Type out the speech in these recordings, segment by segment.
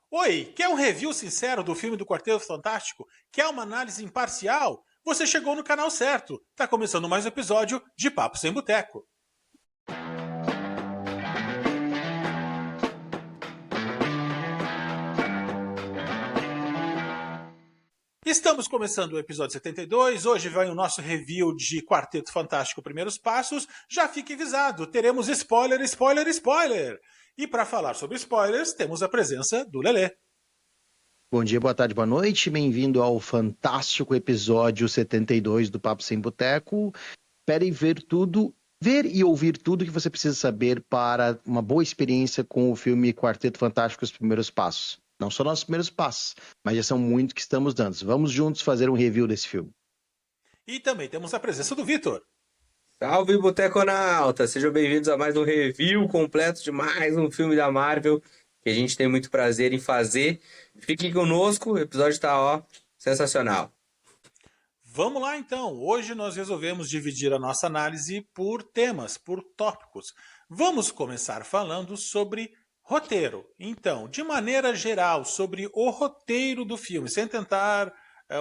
Oi, quer um review sincero do filme do Quarteto Fantástico? Quer uma análise imparcial? Você chegou no canal certo. Tá começando mais um episódio de Papo Sem Boteco. Estamos começando o episódio 72. Hoje vai o nosso review de Quarteto Fantástico Primeiros Passos. Já fique avisado, teremos spoiler, spoiler, spoiler. E para falar sobre spoilers, temos a presença do Lelê. Bom dia, boa tarde, boa noite. Bem-vindo ao fantástico episódio 72 do Papo Sem Boteco. Espere ver e ouvir tudo que você precisa saber para uma boa experiência com o filme Quarteto Fantástico Os Primeiros Passos. Não só nossos primeiros passos, mas já são muitos que estamos dando. Vamos juntos fazer um review desse filme. E também temos a presença do Vitor. Salve, Boteconauta! Sejam bem-vindos a mais um review completo de mais um filme da Marvel que a gente tem muito prazer em fazer. Fiquem conosco, o episódio tá, sensacional. Vamos lá então. Hoje nós resolvemos dividir a nossa análise por temas, por tópicos. Vamos começar falando sobre roteiro. Então, de maneira geral, sobre o roteiro do filme, sem tentar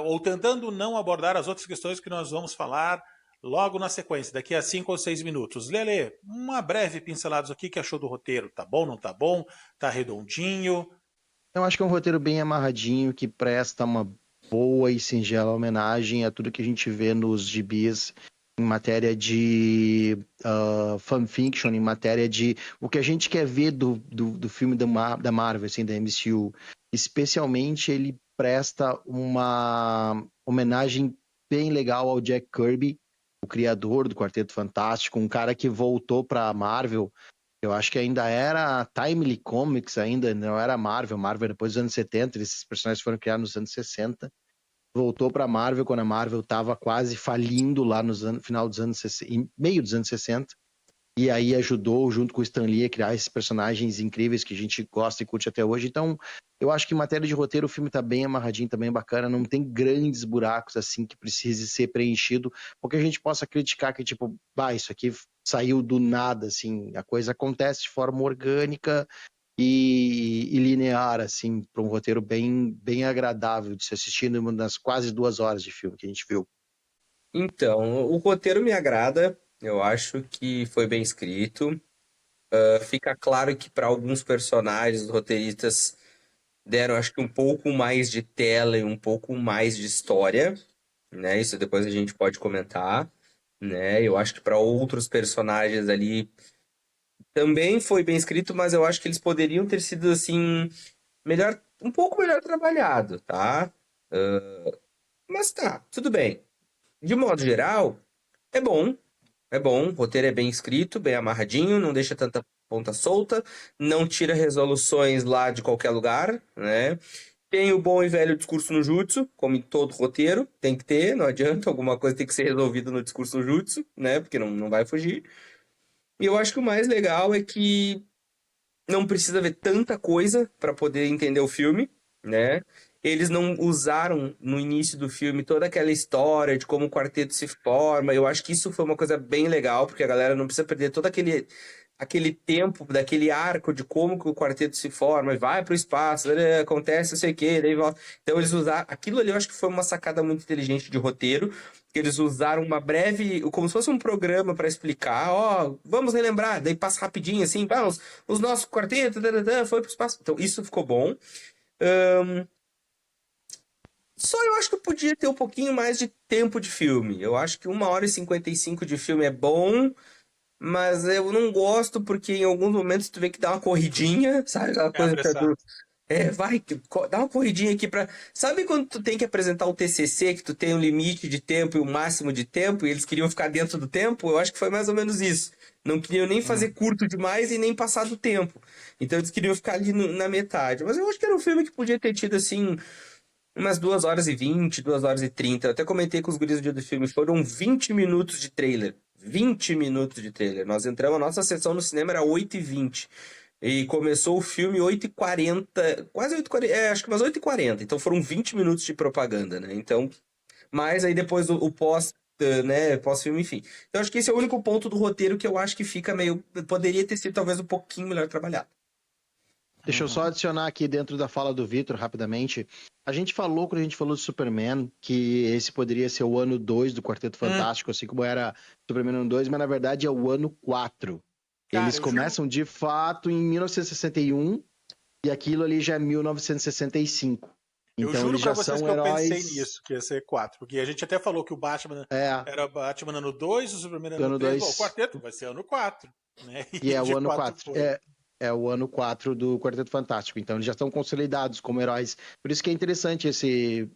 ou tentando não abordar as outras questões que nós vamos falar logo na sequência, daqui a 5 ou 6 minutos. Lele, uma breve pincelada aqui que achou do roteiro. Tá bom, não tá bom? Tá redondinho? Eu acho que é um roteiro bem amarradinho que presta uma boa e singela homenagem a tudo que a gente vê nos gibis em matéria de fanfiction, em matéria de o que a gente quer ver do filme da Marvel, assim, da MCU. Especialmente ele presta uma homenagem bem legal ao Jack Kirby, o criador do Quarteto Fantástico, um cara que voltou para a Marvel. Eu acho que ainda era Timely Comics, ainda não era Marvel. Marvel depois dos anos 70, esses personagens foram criados nos anos 60. Voltou para a Marvel quando a Marvel estava quase falindo lá no final dos anos 60, meio dos anos 60. E aí ajudou, junto com o Stan Lee, a criar esses personagens incríveis que a gente gosta e curte até hoje. Então, eu acho que em matéria de roteiro o filme tá bem amarradinho, tá bem bacana. Não tem grandes buracos, assim, que precise ser preenchido. Porque a gente possa criticar que, tipo, isso aqui saiu do nada, assim. A coisa acontece de forma orgânica e linear, assim, para um roteiro bem agradável de se assistir nas quase 2 horas de filme que a gente viu. Então, o roteiro me agrada, eu acho que foi bem escrito. Fica claro que para alguns personagens, os roteiristas deram, acho que um pouco mais de tela e um pouco mais de história, né? Isso depois a gente pode comentar, né? Eu acho que para outros personagens ali também foi bem escrito, mas eu acho que eles poderiam ter sido assim melhor, um pouco melhor trabalhado, tá? Mas tá, tudo bem. De modo geral, é bom, é bom. O roteiro é bem escrito, bem amarradinho, não deixa tanta ponta solta, não tira resoluções lá de qualquer lugar, né? Tem o bom e velho discurso no jutsu, como em todo roteiro, tem que ter, não adianta, alguma coisa tem que ser resolvida no discurso no jutsu, né? Porque não vai fugir. E eu acho que o mais legal é que não precisa ver tanta coisa para poder entender o filme, né? Eles não usaram no início do filme toda aquela história de como o quarteto se forma. Eu acho que isso foi uma coisa bem legal, porque a galera não precisa perder todo aquele tempo daquele arco de como que o quarteto se forma, vai para o espaço, acontece não sei o quê, daí volta. Então eles usaram aquilo ali, eu acho que foi uma sacada muito inteligente de roteiro, que eles usaram uma breve, como se fosse um programa para explicar, vamos relembrar, daí passa rapidinho assim, os nossos quartetos foi pro espaço. Então isso ficou bom. Só eu acho que podia ter um pouquinho mais de tempo de filme. Eu acho que 1h55 de filme é bom, mas eu não gosto porque em alguns momentos tu vê que dá uma corridinha, sabe? Aquela É coisa que apressado. dá uma corridinha aqui pra. Sabe quando tu tem que apresentar o TCC, que tu tem um limite de tempo e o máximo de tempo, e eles queriam ficar dentro do tempo? Eu acho que foi mais ou menos isso. Não queriam nem fazer curto demais e nem passar do tempo. Então eles queriam ficar ali na metade. Mas eu acho que era um filme que podia ter tido, assim, umas 2h20, 2h30. Eu até comentei com os guris do dia do filme, foram 20 minutos de trailer. 20 minutos de trailer. Nós entramos, a nossa sessão no cinema era 8h20. E começou o filme 8h40, quase 8h40, acho que umas 8h40. Então foram 20 minutos de propaganda, né? Então, mas aí depois o pós, né, pós-filme, enfim. Então acho que esse é o único ponto do roteiro que eu acho que fica meio, poderia ter sido talvez um pouquinho melhor trabalhado. Deixa eu só adicionar aqui dentro da fala do Vitor, rapidamente. A gente falou, quando a gente falou de Superman, que esse poderia ser o ano 2 do Quarteto Fantástico, assim como era Superman ano 2, mas na verdade é o ano 4. Cara, Eles eu juro. começam de fato em 1961 e aquilo ali já é 1965. Eu Então juro eles pra já vocês que são eu pensei heróis. nisso, que ia ser 4. Porque a gente até falou que o Batman É, era Batman ano 2, o Superman do ano ano 3. Bom, o 2. quarteto vai ser ano 4. Né? E E é de o ano fato 4. foi. É o ano 4 do Quarteto Fantástico. Então eles já estão consolidados como heróis. Por isso que é interessante esse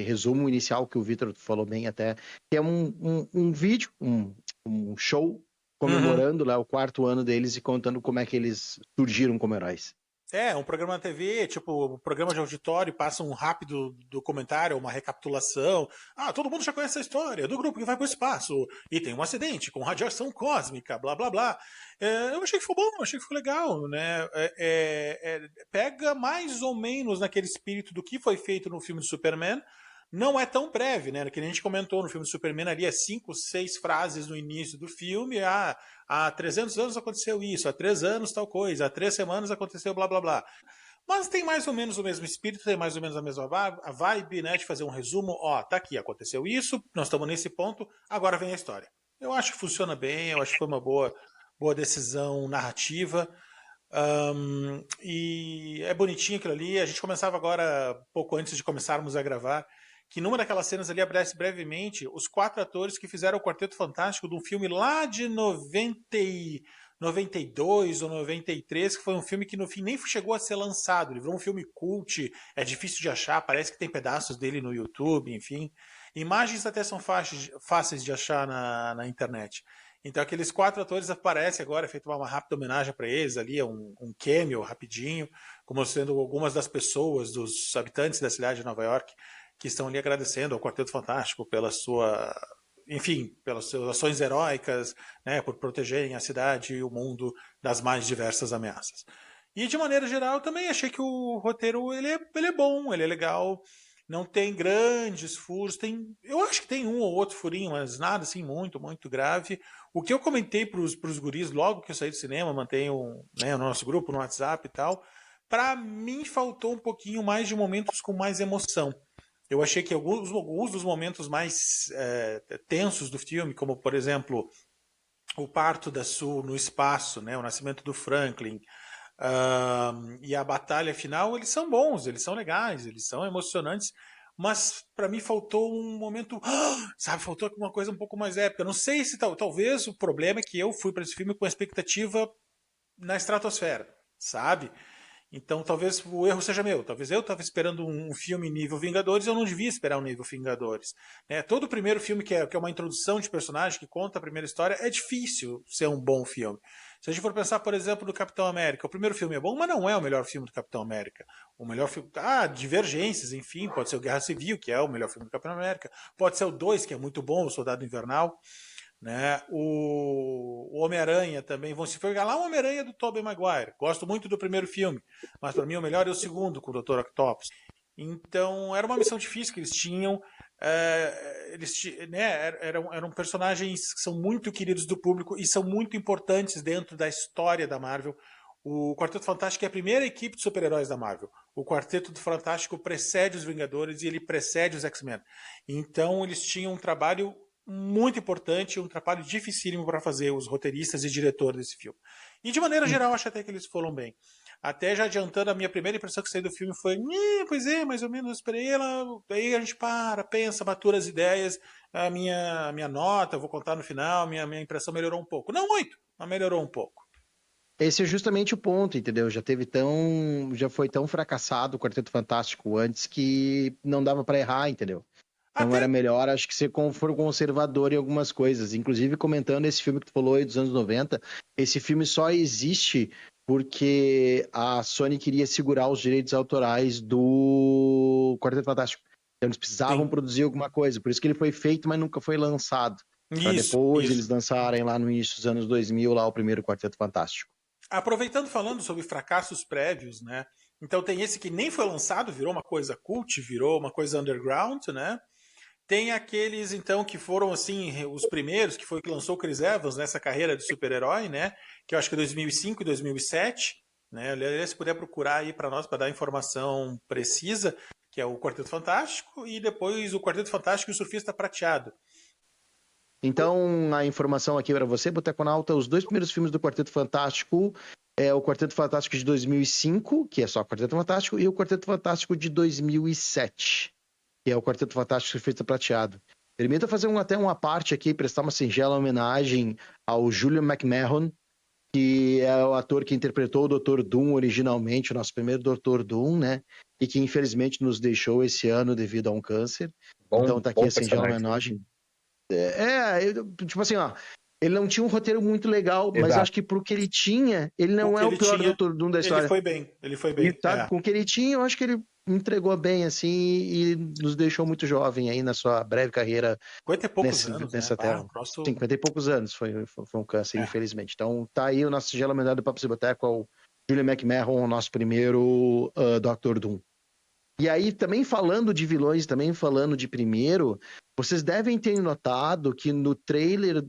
resumo inicial que o Vitor falou bem até, que é um vídeo, um show Uhum. comemorando lá o 4º ano deles e contando como é que eles surgiram como heróis. É, um programa na TV, tipo, um programa de auditório, passa um rápido documentário, uma recapitulação. Ah, todo mundo já conhece a história do grupo que vai para o espaço e tem um acidente com radiação cósmica, blá blá blá. Eu achei que foi bom, achei que foi legal, né? Pega mais ou menos naquele espírito do que foi feito no filme do Superman. Não é tão breve, né? Que a gente comentou no filme do Superman ali, é 5, 6 frases no início do filme. Ah, há 300 anos aconteceu isso, há 3 anos tal coisa, há 3 semanas aconteceu blá blá blá. Mas tem mais ou menos o mesmo espírito, tem mais ou menos a mesma vibe, né? De fazer um resumo. Ó, tá aqui, aconteceu isso, nós estamos nesse ponto, agora vem a história. Eu acho que funciona bem, eu acho que foi uma boa decisão narrativa. E é bonitinho aquilo ali. A gente começava agora, pouco antes de começarmos a gravar, que numa daquelas cenas ali aparece brevemente os 4 atores que fizeram o Quarteto Fantástico de um filme lá de 92 ou 93, que foi um filme que no fim nem chegou a ser lançado. Ele virou um filme cult, é difícil de achar, parece que tem pedaços dele no YouTube, enfim. Imagens até são fáceis de achar na internet. Então aqueles 4 atores aparecem agora, é feita uma rápida homenagem para eles ali, um cameo rapidinho, como sendo algumas das pessoas, dos habitantes da cidade de Nova York, que estão ali agradecendo ao Quarteto Fantástico pela sua, enfim, pelas suas ações heróicas, né, por protegerem a cidade e o mundo das mais diversas ameaças. E de maneira geral, eu também achei que o roteiro ele é bom, ele é legal, não tem grandes furos, eu acho que tem um ou outro furinho, mas nada assim muito grave. O que eu comentei para os guris logo que eu saí do cinema, mantenho, né, o nosso grupo no WhatsApp e tal, para mim faltou um pouquinho mais de momentos com mais emoção. Eu achei que alguns dos momentos mais tensos do filme, como por exemplo o parto da Sue no espaço, né, o nascimento do Franklin, e a batalha final, eles são bons, eles são legais, eles são emocionantes, mas para mim faltou um momento, sabe, faltou alguma coisa um pouco mais épica. Não sei se talvez o problema é que eu fui para esse filme com a expectativa na estratosfera, sabe? Então talvez o erro seja meu. Talvez eu estava esperando um filme nível Vingadores e eu não devia esperar um nível Vingadores. Né? Todo primeiro filme que é uma introdução de personagem, que conta a primeira história, é difícil ser um bom filme. Se a gente for pensar, por exemplo, no Capitão América, o primeiro filme é bom, mas não é o melhor filme do Capitão América. O melhor filme. Divergências, enfim, pode ser o Guerra Civil, que é o melhor filme do Capitão América. Pode ser o 2, que é muito bom, o Soldado Invernal. Né? O Homem-Aranha também. Vão se pegar lá o Homem-Aranha do Tobey Maguire. Gosto muito do primeiro filme, mas para mim o melhor é o segundo, com o Dr. Octopus. Então era uma missão difícil que eles tinham. Eram personagens que são muito queridos do público e são muito importantes dentro da história da Marvel. O Quarteto Fantástico é a primeira equipe de super-heróis da Marvel. O Quarteto Fantástico precede os Vingadores e ele precede os X-Men. Então eles tinham um trabalho muito importante, um trabalho dificílimo para fazer os roteiristas e diretores desse filme. E de maneira geral, acho até que eles foram bem. Até já adiantando, a minha primeira impressão que saiu do filme foi, pois é, mais ou menos, eu esperei ela, daí a gente pensa, matura as ideias, a minha nota, eu vou contar no final, minha impressão melhorou um pouco. Não muito, mas melhorou um pouco. Esse é justamente o ponto, entendeu? Já foi tão fracassado o Quarteto Fantástico antes que não dava para errar, entendeu? Então Até era melhor, acho que ser for conservador em algumas coisas. Inclusive, comentando esse filme que tu falou aí dos anos 90, esse filme só existe porque a Sony queria segurar os direitos autorais do Quarteto Fantástico. Então eles precisavam sim, produzir alguma coisa. Por isso que ele foi feito, mas nunca foi lançado. Para depois isso. eles lançarem lá no início dos anos 2000 lá o primeiro Quarteto Fantástico. Aproveitando falando sobre fracassos prévios, né? Então tem esse que nem foi lançado, virou uma coisa cult, virou uma coisa underground, né? Tem aqueles, então, que foram, assim, os primeiros, que foi o que lançou o Chris Evans nessa carreira de super-herói, né? Que eu acho que é 2005 e 2007, né? Aliás, se puder procurar aí para nós, para dar informação precisa, que é o Quarteto Fantástico, e depois o Quarteto Fantástico e o Surfista Prateado. Então, a informação aqui para você, Boteconauta, os 2 primeiros filmes do Quarteto Fantástico é o Quarteto Fantástico de 2005, que é só o Quarteto Fantástico, e o Quarteto Fantástico de 2007, que é o Quarteto Fantástico Surfista Prateado. Permita fazer até uma parte aqui, prestar uma singela homenagem ao Julian McMahon, que é o ator que interpretou o Dr. Doom originalmente, o nosso primeiro Dr. Doom, né? E que infelizmente nos deixou esse ano devido a um câncer. Então tá aqui a singela homenagem. Tipo assim, ó, ele não tinha um roteiro muito legal, mas acho que pro que ele tinha, ele não é o pior Dr. Doom da história. Ele foi bem. E, sabe, com o que ele tinha, eu acho que ele entregou bem, assim, e nos deixou muito jovem aí na sua breve carreira 50 e poucos anos, nessa né? terra. 50 e poucos anos foi um câncer, infelizmente. Então tá aí o nosso singelo homenagem do Papo Ciboteco ao Julian McMahon, o nosso primeiro Dr. Doom. E aí, também falando de vilões, também falando de primeiro, vocês devem ter notado que no trailer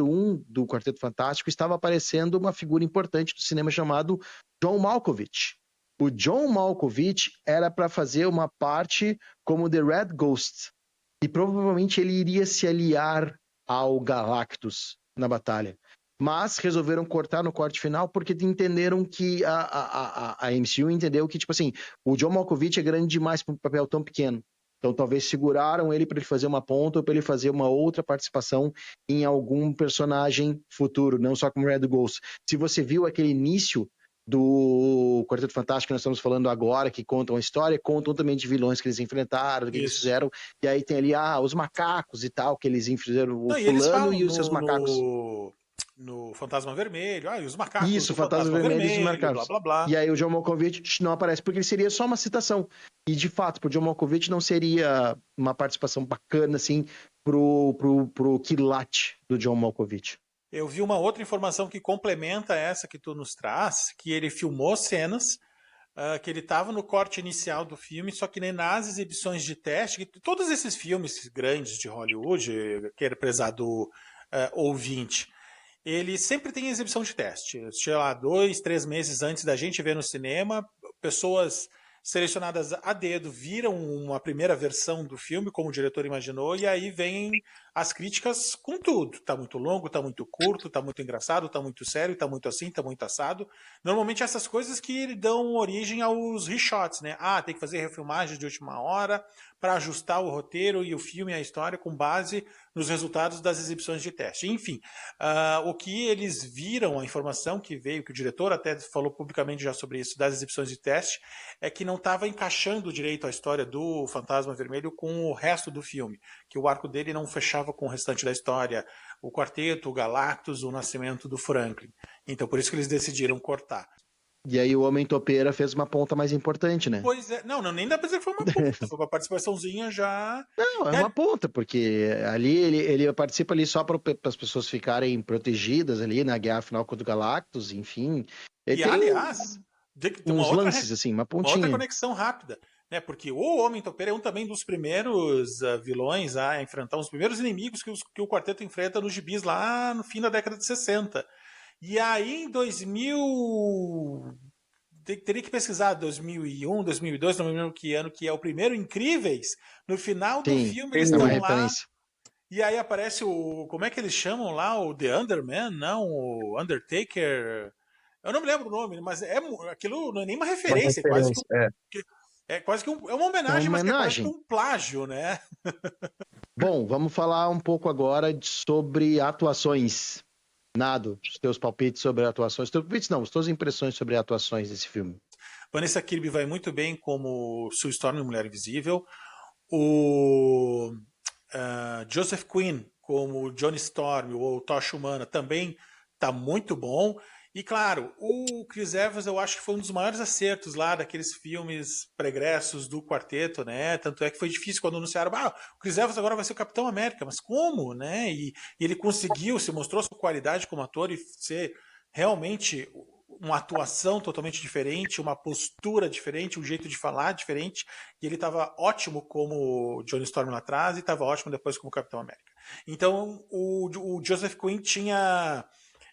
1 do Quarteto Fantástico estava aparecendo uma figura importante do cinema chamado John Malkovich. O John Malkovich era para fazer uma parte como The Red Ghost, e provavelmente ele iria se aliar ao Galactus na batalha. Mas resolveram cortar no corte final porque entenderam que a MCU entendeu que, tipo assim, o John Malkovich é grande demais para um papel tão pequeno. Então talvez seguraram ele para ele fazer uma ponta ou para ele fazer uma outra participação em algum personagem futuro, não só como Red Ghost. Se você viu aquele início do Quarteto Fantástico que nós estamos falando agora, que contam a história, contam também de vilões que eles enfrentaram, do que eles fizeram, e aí tem ali os macacos e tal, que eles fizeram, o fulano e os seus macacos. No Fantasma Vermelho, e os macacos Isso, do Fantasma Vermelho, blá, blá, blá. E aí o John Malkovich não aparece, porque ele seria só uma citação. E, de fato, pro John Malkovich não seria uma participação bacana, assim, pro quilate do John Malkovich. Eu vi uma outra informação que complementa essa que tu nos traz, que ele filmou cenas, que ele estava no corte inicial do filme, só que nem nas exibições de teste, que todos esses filmes grandes de Hollywood, que era prezado ouvinte, ele sempre tem exibição de teste. Sei lá, 2, 3 meses antes da gente ver no cinema, pessoas selecionadas a dedo viram uma primeira versão do filme, como o diretor imaginou, e aí vêm as críticas com tudo. Tá muito longo, tá muito curto, tá muito engraçado, tá muito sério, tá muito assim, tá muito assado. Normalmente essas coisas que dão origem aos reshots, né? Tem que fazer refilmagens de última hora para ajustar o roteiro e o filme e a história com base nos resultados das exibições de teste. Enfim, o que eles viram, a informação que veio, que o diretor até falou publicamente já sobre isso, das exibições de teste, é que não estava encaixando direito a história do Fantasma Vermelho com o resto do filme, que o arco dele não fechava com o restante da história, o quarteto, o Galactus, o nascimento do Franklin. Então por isso que eles decidiram cortar. E aí o Homem Topeira fez uma ponta mais importante, né? Pois é, não, nem dá pra dizer que foi uma ponta, foi uma participaçãozinha já... Não, é uma ponta, porque ali ele participa ali só para as pessoas ficarem protegidas ali na guerra final contra o Galactus, enfim. E aliás, tem uns lances, assim, uma pontinha. Uma outra conexão rápida, né? Porque o Homem Topeira é também dos primeiros vilões a enfrentar, os primeiros inimigos que o quarteto enfrenta nos gibis lá no fim da década de 60. E aí em 2000... Teria que pesquisar 2001, 2002, não me lembro que ano, que é o primeiro Incríveis. No final do filme eles estão lá. E aí aparece o... Como é que eles chamam lá? O The Underman? Não, o Undertaker... Eu não me lembro o nome, mas aquilo não é nem uma referência. É quase que é uma homenagem, mas que é quase que um plágio, né? Bom, vamos falar um pouco agora sobre atuações. Nado, os teus palpites sobre atuações. Teus palpites não, as tuas impressões sobre atuações desse filme. Vanessa Kirby vai muito bem como Sue Storm em Mulher Invisível. O Joseph Quinn como Johnny Storm ou Tocha Humana também está muito bom. E claro, o Chris Evans eu acho que foi um dos maiores acertos lá daqueles filmes pregressos do quarteto, né? Tanto é que foi difícil quando anunciaram, o Chris Evans agora vai ser o Capitão América, mas como, né? E ele conseguiu, se mostrou sua qualidade como ator e ser realmente uma atuação totalmente diferente, uma postura diferente, um jeito de falar diferente, e ele estava ótimo como Johnny Storm lá atrás e estava ótimo depois como Capitão América. Então o Joseph Quinn tinha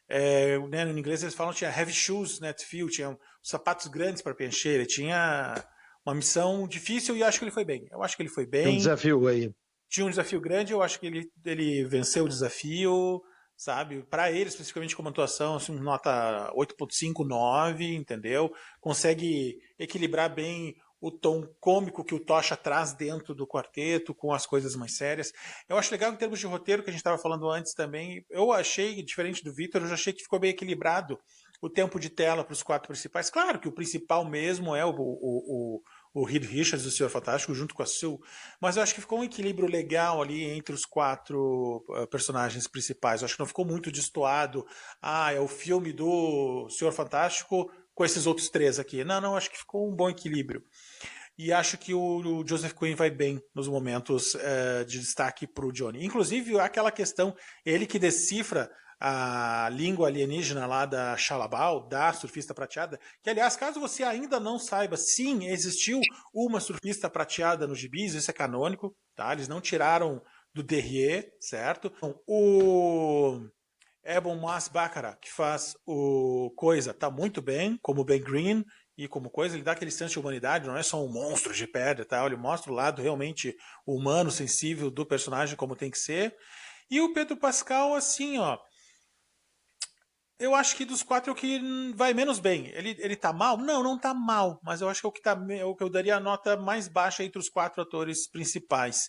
né, no inglês eles falam que tinha heavy shoes, né, to fill, tinha sapatos grandes para preencher, ele tinha uma missão difícil e acho que ele foi bem. Eu acho que ele foi Tem um bem, desafio aí. tinha um desafio grande, eu acho que ele venceu o desafio, sabe? Para ele, especificamente como atuação, assim, nota 8.5, 9, entendeu? Consegue equilibrar bem o tom cômico que o Tocha traz dentro do quarteto, com as coisas mais sérias. Eu acho legal em termos de roteiro, que a gente estava falando antes também, eu achei, diferente do Victor, eu já achei que ficou bem equilibrado o tempo de tela para os 4 principais. Claro que o principal mesmo é o Reed Richards, o Senhor Fantástico, junto com a Sue, mas eu acho que ficou um equilíbrio legal ali entre os 4 personagens principais. Eu acho que não ficou muito destoado. Ah, é o filme do Senhor Fantástico com esses outros 3 aqui. Não, acho que ficou um bom equilíbrio. E acho que o Joseph Quinn vai bem nos momentos de destaque para o Johnny. Inclusive, aquela questão, ele que decifra a língua alienígena lá da Shalabal, da surfista prateada, que, aliás, caso você ainda não saiba, sim, existiu uma surfista prateada nos gibis, isso é canônico, tá? Eles não tiraram do Derrier, certo? O Ebon Moss-Baccarat, que faz o Coisa, tá muito bem, como Ben Green, e como Coisa, ele dá aquele senso de humanidade, não é só um monstro de pedra, tá? Ele mostra o lado realmente humano, sensível do personagem, como tem que ser. E o Pedro Pascal, assim, ó, eu acho que dos 4 é o que vai menos bem. Ele tá mal? Não tá mal. Mas eu acho que é o que eu daria a nota mais baixa entre os 4 atores principais.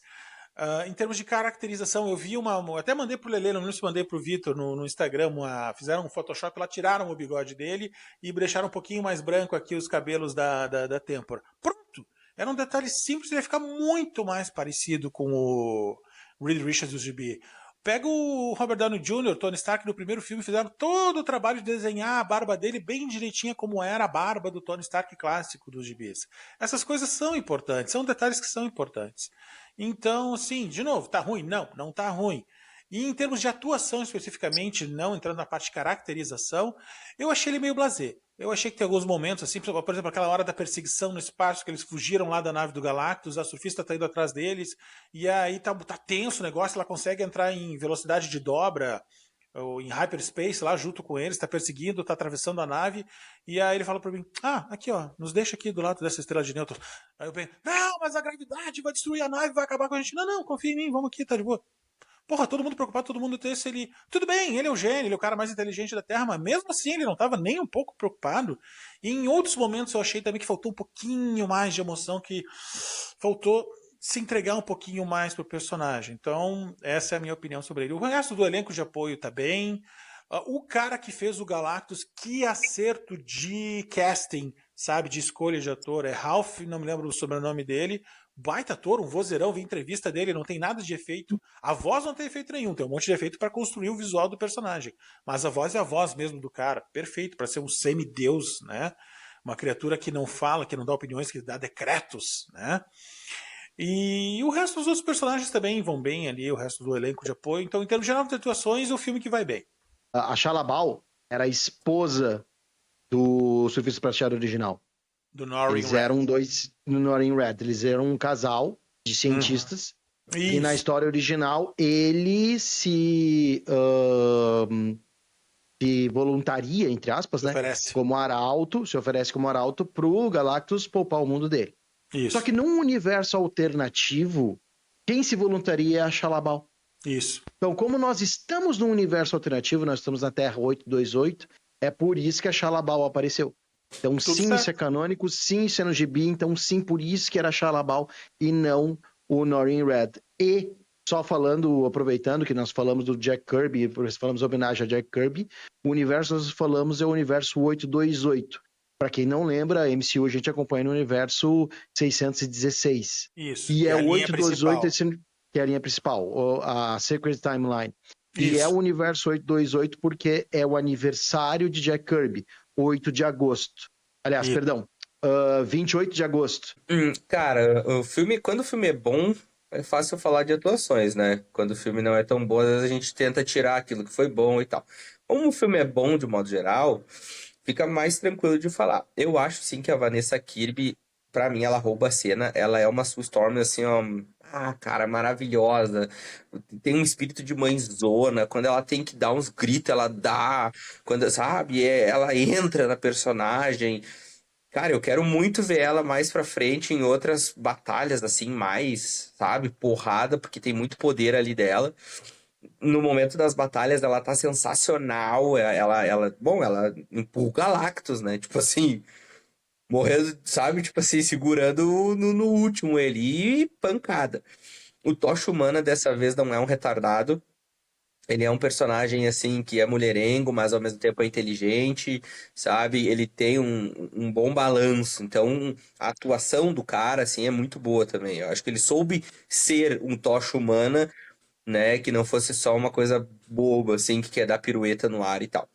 Em termos de caracterização, eu vi até mandei pro Lelê, não sei se mandei pro Vitor no Instagram, fizeram um Photoshop lá, tiraram o bigode dele e deixaram um pouquinho mais branco aqui os cabelos da têmpora. Pronto! Era um detalhe simples, ele ia ficar muito mais parecido com o Reed Richards do GB. Pega o Robert Downey Jr., Tony Stark, no primeiro filme, fizeram todo o trabalho de desenhar a barba dele bem direitinha como era a barba do Tony Stark clássico dos gibis. Essas coisas são importantes, são detalhes que são importantes. Então, assim, de novo, tá ruim? Não tá ruim. E em termos de atuação especificamente, não entrando na parte de caracterização, eu achei ele meio blasé. Eu achei que tem alguns momentos, assim, por exemplo, aquela hora da perseguição no espaço, que eles fugiram lá da nave do Galactus, a surfista tá indo atrás deles, e aí tá tenso o negócio, ela consegue entrar em velocidade de dobra, ou em hyperspace lá junto com eles, tá perseguindo, tá atravessando a nave, e aí ele fala pra mim, aqui ó, nos deixa aqui do lado dessa estrela de nêutrons. Aí eu penso, não, mas a gravidade vai destruir a nave, vai acabar com a gente. Não, confia em mim, vamos aqui, tá de boa. Porra, todo mundo preocupado, todo mundo tem ele. Tudo bem, ele é o gênio, ele é o cara mais inteligente da Terra, mas mesmo assim ele não estava nem um pouco preocupado. E em outros momentos eu achei também que faltou um pouquinho mais de emoção, que faltou se entregar um pouquinho mais pro personagem. Então, essa é a minha opinião sobre ele. O resto do elenco de apoio tá bem. O cara que fez o Galactus, que acerto de casting, sabe, de escolha de ator, é Ralph, não me lembro o sobrenome dele. Baita ator, um vozeirão, vi entrevista dele, não tem nada de efeito. A voz não tem efeito nenhum, tem um monte de efeito para construir o visual do personagem. Mas a voz é a voz mesmo do cara, perfeito, para ser um semideus, né? Uma criatura que não fala, que não dá opiniões, que dá decretos, né? E o resto dos outros personagens também vão bem ali, o resto do elenco de apoio. Então, em termos geral de atuações, é o filme que vai bem. A Shalabal era a esposa do Surfista Prateado original. Do Norrin Eles Red. eram dois no Norrin Red. Eles eram um casal de cientistas. E na história original, ele se voluntaria, entre aspas, né? Como arauto, se oferece como arauto pro Galactus poupar o mundo dele. Isso. Só que num universo alternativo, quem se voluntaria é a Shalabal. Isso. Então, como nós estamos num universo alternativo, nós estamos na Terra 828, é por isso que a Shalabal apareceu. Então, Tudo sim, certo. isso é canônico, sim, isso é no gibi, então sim, por isso que era a Shalabal e não o Norrin Red. E, só falando, aproveitando que nós falamos do Jack Kirby, falamos homenagem a Jack Kirby, o universo nós falamos é o universo 828. Para quem não lembra, a MCU a gente acompanha no universo 616. Isso. E é a o linha 828, principal. que é a linha principal, a Sacred Timeline. Isso. E é o universo 828 porque é o aniversário de Jack Kirby, 8 de agosto. Aliás, Isso. perdão, 28 de agosto. Cara, quando o filme é bom, é fácil falar de atuações, né? Quando o filme não é tão bom, às vezes a gente tenta tirar aquilo que foi bom e tal. Como o filme é bom de modo geral, fica mais tranquilo de falar. Eu acho sim que a Vanessa Kirby, pra mim, ela rouba a cena. Ela é uma Sue Storm, assim, ó, cara, maravilhosa. Tem um espírito de mãezona. Quando ela tem que dar uns gritos, ela dá. Quando, sabe, ela entra na personagem. Cara, eu quero muito ver ela mais pra frente em outras batalhas, assim, mais, sabe, porrada, porque tem muito poder ali dela. No momento das batalhas, ela tá sensacional. Bom, ela empurra o Galactus, né? Tipo assim, morrendo, sabe? Tipo assim, segurando no último ele e pancada. O Tocha Humana dessa vez não é um retardado. Ele é um personagem, assim, que é mulherengo, mas ao mesmo tempo é inteligente, sabe? Ele tem um bom balanço. Então, a atuação do cara, assim, é muito boa também. Eu acho que ele soube ser um Tocha Humana, né? Que não fosse só uma coisa boba, assim, que quer dar pirueta no ar e tal.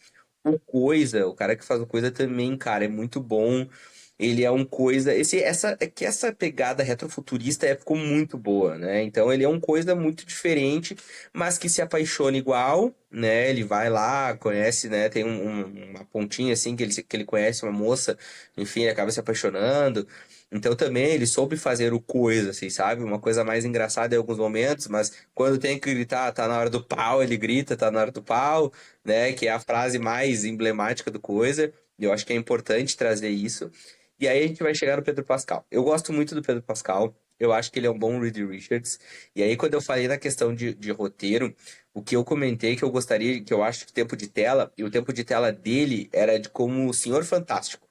O Coisa, o cara que faz o Coisa também, cara, é muito bom. Ele é um Coisa. Essa pegada retrofuturista ficou muito boa, né? Então ele é um Coisa muito diferente, mas que se apaixona igual, né? Ele vai lá, conhece, né? Tem uma pontinha assim que ele conhece uma moça, enfim, ele acaba se apaixonando. Então também ele soube fazer o Coisa, assim, sabe? Uma coisa mais engraçada em alguns momentos, mas quando tem que gritar, tá na hora do pau, ele grita, tá na hora do pau, né? Que é a frase mais emblemática do Coisa. E eu acho que é importante trazer isso. E aí a gente vai chegar no Pedro Pascal. Eu gosto muito do Pedro Pascal. Eu acho que ele é um bom Reed Richards. E aí, quando eu falei na questão de roteiro, o que eu comentei que eu gostaria, que eu acho que tempo de tela, e o tempo de tela dele era de como o Senhor Fantástico.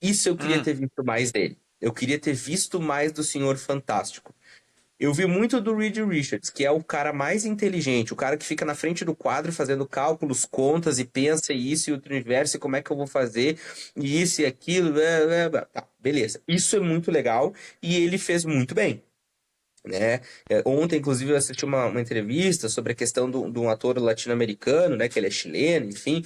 Isso eu queria Hum, ter visto mais dele. Eu queria ter visto mais do Senhor Fantástico. Eu vi muito do Reed Richards, que é o cara mais inteligente, o cara que fica na frente do quadro fazendo cálculos, contas e pensa isso e outro universo, e como é que eu vou fazer, e isso e aquilo, blá, blá, blá. Tá, beleza. Isso é muito legal e ele fez muito bem, né? Ontem, inclusive, eu assisti uma entrevista sobre a questão de um ator latino-americano, né? Que ele é chileno, enfim,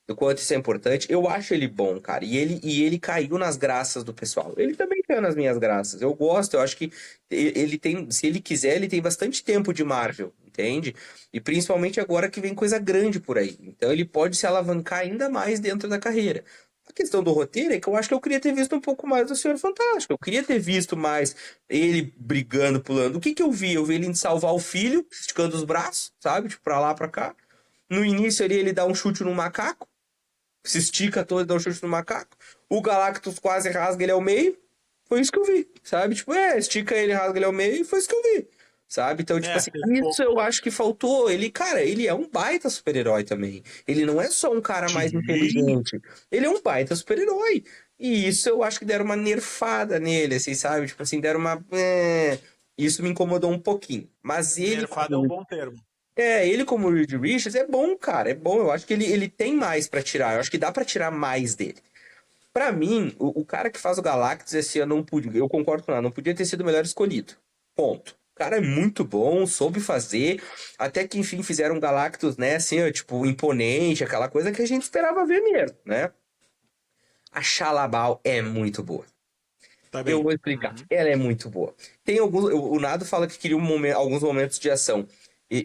do quanto isso é importante. Eu acho ele bom, cara. E ele caiu nas graças do pessoal. Ele também caiu nas minhas graças. Eu gosto, eu acho que ele tem, se ele quiser, ele tem bastante tempo de Marvel, entende? E principalmente agora que vem coisa grande por aí. Então ele pode se alavancar ainda mais dentro da carreira. A questão do roteiro é que eu acho que eu queria ter visto um pouco mais do Senhor Fantástico. Eu queria ter visto mais ele brigando, pulando. O que que eu vi? Eu vi ele indo salvar o filho, esticando os braços, sabe? Tipo, pra lá, pra cá. No início ali, ele dá um chute no macaco. Se estica todo e dá um chute no macaco. O Galactus quase rasga ele ao meio. Foi isso que eu vi, sabe? Tipo, estica ele, rasga ele ao meio e foi isso que eu vi. Sabe? Então, tipo assim, ficou. isso eu acho que faltou. Ele, cara, ele é um baita super-herói também. Ele não é só um cara mais Sim, inteligente. Ele é um baita super-herói. E isso eu acho que deram uma nerfada nele, assim, sabe? Tipo assim, deram uma. Isso me incomodou um pouquinho. Mas ele, nerfado é um bom termo. ele como Reed Richards é bom, cara. É bom. Eu acho que ele tem mais pra tirar. Eu acho que dá pra tirar mais dele. Pra mim, o cara que faz o Galactus esse ano não podia. Eu concordo com ela, não podia ter sido o melhor escolhido. Ponto. O cara é muito bom, soube fazer. Até que, enfim, fizeram um Galactus, né? Assim, ó, tipo, imponente, aquela coisa que a gente esperava ver mesmo, né? A Xalabal é muito boa. Tá Eu bem. vou explicar. Uhum. Ela é muito boa. Tem alguns. O Nado fala que queria alguns momentos de ação.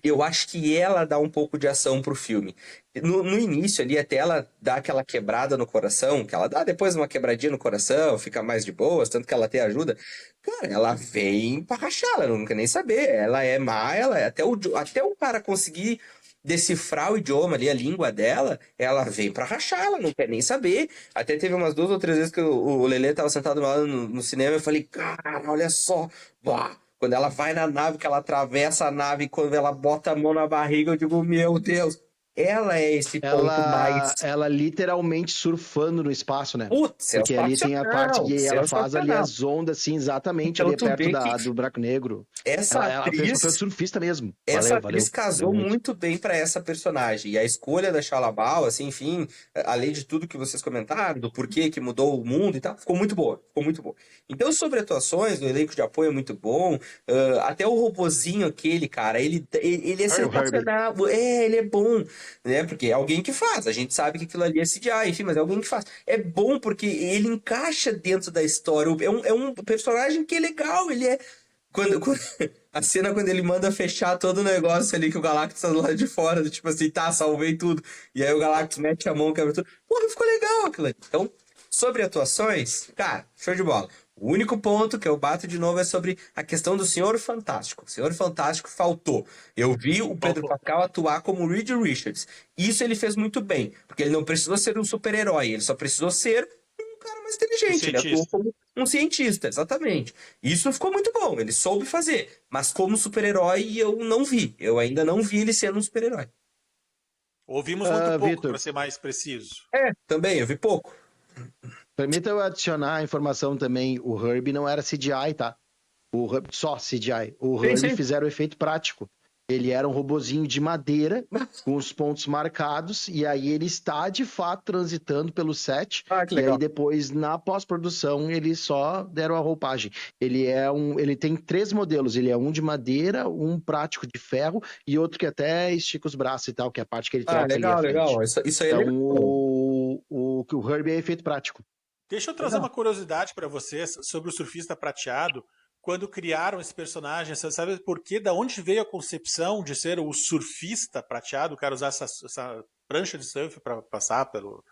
Eu acho que ela dá um pouco de ação pro filme. No início ali, até ela dá aquela quebrada no coração, que ela dá depois uma quebradinha no coração, fica mais de boas, tanto que ela até ajuda. Cara, ela vem pra rachar, ela não quer nem saber. Ela é má, ela é. Até o cara conseguir decifrar o idioma ali, a língua dela, ela vem pra rachar, ela não quer nem saber. Até teve umas 2 ou 3 vezes que o Lelê tava sentado do meu lado no cinema, eu falei, cara, olha só, bah. Quando ela vai na nave, que ela atravessa a nave, quando ela bota a mão na barriga, eu digo, meu Deus, ela é esse ponto mais, Ela literalmente surfando no espaço, né? putz, Porque ali tem a parte sensacional, que ela faz ali sensacional. as ondas, assim, exatamente Então ali tu perto vê que do buraco negro. essa Ela fez o papel de atriz surfista mesmo. Essa Valeu, atriz valeu. Valeu casou muito. muito bem para essa personagem. E a escolha da Shalabal, assim, enfim, além de tudo que vocês comentaram, do porquê que mudou o mundo e tal, ficou muito boa. Ficou muito boa. Então, sobre atuações, o elenco de apoio é muito bom. Até o robozinho aquele, cara, ele é Ai, o Herbie. sensacional. Ele é bom, né? Porque é alguém que faz. A gente sabe que aquilo ali é CGI, enfim, mas é alguém que faz. É bom porque ele encaixa dentro da história. É um personagem que é legal, ele é. Quando, a cena quando ele manda fechar todo o negócio ali que o Galactus tá do lado de fora, do tipo assim, tá, salvei tudo. E aí o Galactus mete a mão, quebra tudo. Porra, ficou legal aquilo ali. Então, sobre atuações, cara, show de bola. O único ponto que eu bato de novo é sobre a questão do Senhor Fantástico. O Senhor Fantástico faltou. Eu vi o Pedro Faltou. Pascal atuar como Reed Richards. Isso ele fez muito bem, porque ele não precisou ser um super-herói, ele só precisou ser um cara mais O inteligente. Ele atuou cientista. como um cientista, exatamente. Isso ficou muito bom, ele soube fazer. Mas como super-herói eu não vi. Eu ainda não vi ele sendo um super-herói. Ouvimos muito pouco, para Vitor, ser mais preciso. É, também, eu vi pouco. permita eu adicionar a informação também, o Herbie não era CGI, tá? Só CGI. O Sim, Herbie sim. fizeram efeito prático. Ele era um robozinho de madeira, com os pontos marcados, e aí ele está, de fato, transitando pelo set, Ah, que e aí legal. depois, na pós-produção, eles só deram a roupagem. Ele tem 3 modelos, ele é um de madeira, um prático de ferro, e outro que até estica os braços e tal, que é a parte que ele Ah, troca ali à legal, frente. legal. Isso aí é Então, legal. o Herbie é efeito prático. Deixa eu trazer Legal. uma curiosidade para vocês sobre o surfista prateado. Quando criaram esse personagem, você sabe por quê? Da onde veio a concepção de ser o surfista prateado? O cara usar essa prancha de surf para passar pelo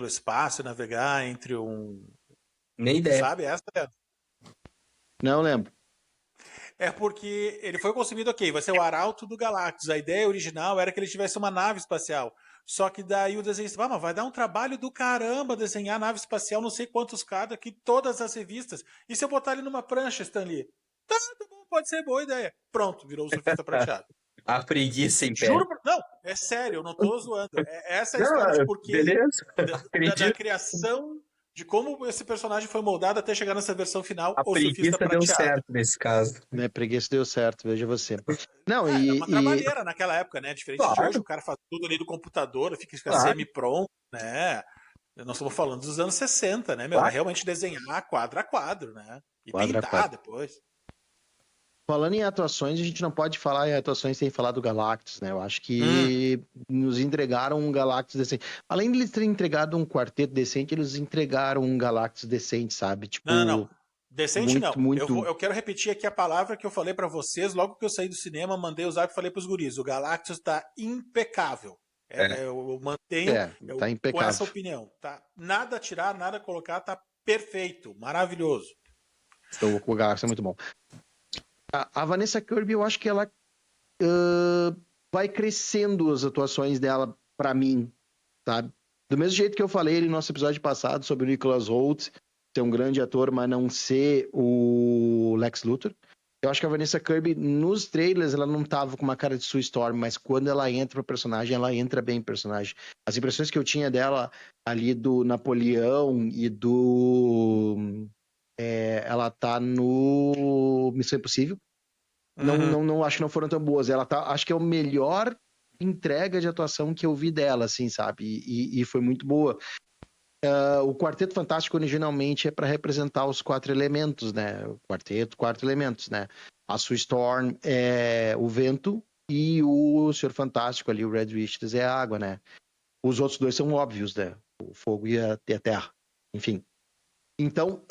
espaço, navegar entre um. Nem Tu ideia. sabe essa? Não lembro. É porque ele foi concebido, ok, vai ser o Arauto do Galactus. A ideia original era que ele tivesse uma nave espacial. Só que daí o desenhista, mas vai dar um trabalho do caramba desenhar nave espacial, não sei quantos cada, que todas as revistas. E se eu botar ele numa prancha, Stanley? Tá bom, pode ser boa ideia. Pronto, virou o surfista prateado. A preguiça em pé. Juro, não, é sério, eu não tô zoando. Essa é a Não, história de porquê beleza. da Acredito. criação, de como esse personagem foi moldado até chegar nessa versão final, A o surfista preguiça deu prateado. certo nesse caso. Né, preguiça deu certo, veja você. Não, Era uma e trabalheira naquela época, né? Diferente de hoje, Claro, o cara faz tudo ali do computador, fica claro, semi-pronto, né? Nós estamos falando dos anos 60, né, meu? É claro. realmente desenhar quadro a quadro, né? E quadra a pintar quadra. depois. Falando em atuações, a gente não pode falar em atuações sem falar do Galactus, né? Eu acho Hum, que nos entregaram um Galactus decente. Além de eles terem entregado um quarteto decente, eles entregaram um Galactus decente, sabe? não. Tipo, Decente não. muito, muito. Eu quero repetir aqui a palavra que eu falei pra vocês logo que eu saí do cinema, mandei o zap e falei pros guris. O Galactus tá impecável. É. Eu mantenho Tá com essa impecável. opinião. Tá? Nada a tirar, nada a colocar, tá perfeito, maravilhoso. Então, o Galactus é muito bom. A Vanessa Kirby, eu acho que ela vai crescendo as atuações dela pra mim, sabe? Do mesmo jeito que eu falei ali no nosso episódio passado sobre o Nicholas Hoult ser um grande ator, mas não ser o Lex Luthor. Eu acho que a Vanessa Kirby, nos trailers, ela não tava com uma cara de Sue Storm, mas quando ela entra pro personagem, ela entra bem no personagem. As impressões que eu tinha dela ali do Napoleão e do... ela tá no Missão Impossível. Uhum. Não acho que não foram tão boas. Ela tá, acho que é a melhor entrega de atuação que eu vi dela, assim, sabe? E foi muito boa. O Quarteto Fantástico originalmente é para representar os 4 elementos, né? O quarteto, 4 elementos, né? A Sue Storm é o vento e o Senhor Fantástico ali, o Red Richards, é a água, né? Os outros 2 são óbvios, né? O fogo e a terra. Enfim. Então,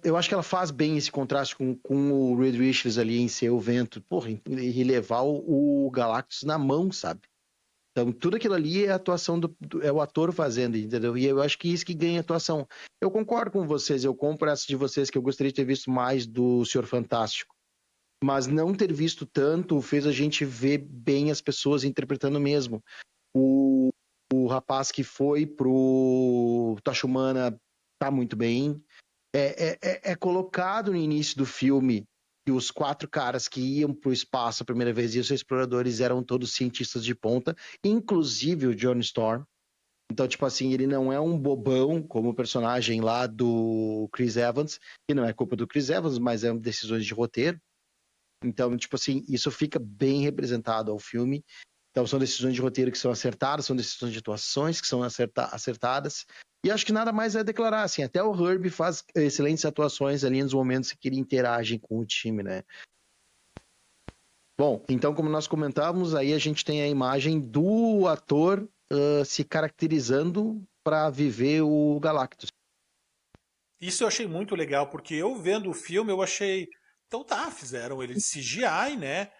eu acho que ela faz bem esse contraste com o Reed Richards ali em ser o vento, porra, e levar o Galactus na mão, sabe? Então, tudo aquilo ali é a atuação é o ator fazendo, entendeu? E eu acho que isso que ganha atuação. Eu concordo com vocês, eu compro essa de vocês que eu gostaria de ter visto mais do Senhor Fantástico. Mas não ter visto tanto fez a gente ver bem as pessoas interpretando mesmo. O rapaz que foi pro Tocha Humana tá muito bem. É colocado no início do filme que os 4 caras que iam para o espaço a primeira vez e os exploradores eram todos cientistas de ponta, inclusive o John Storm. Então, tipo assim, ele não é um bobão como o personagem lá do Chris Evans, que não é culpa do Chris Evans, mas é decisões de roteiro. Então, tipo assim, isso fica bem representado ao filme. Então, são decisões de roteiro que são acertadas, são decisões de atuações que são acertadas. E acho que nada mais é declarar, assim, até o Herbie faz excelentes atuações ali nos momentos que ele interage com o time, né? Bom, então, como nós comentávamos, aí a gente tem a imagem do ator se caracterizando para viver o Galactus. Isso eu achei muito legal, porque eu vendo o filme, eu achei. Então tá, fizeram ele de CGI, né?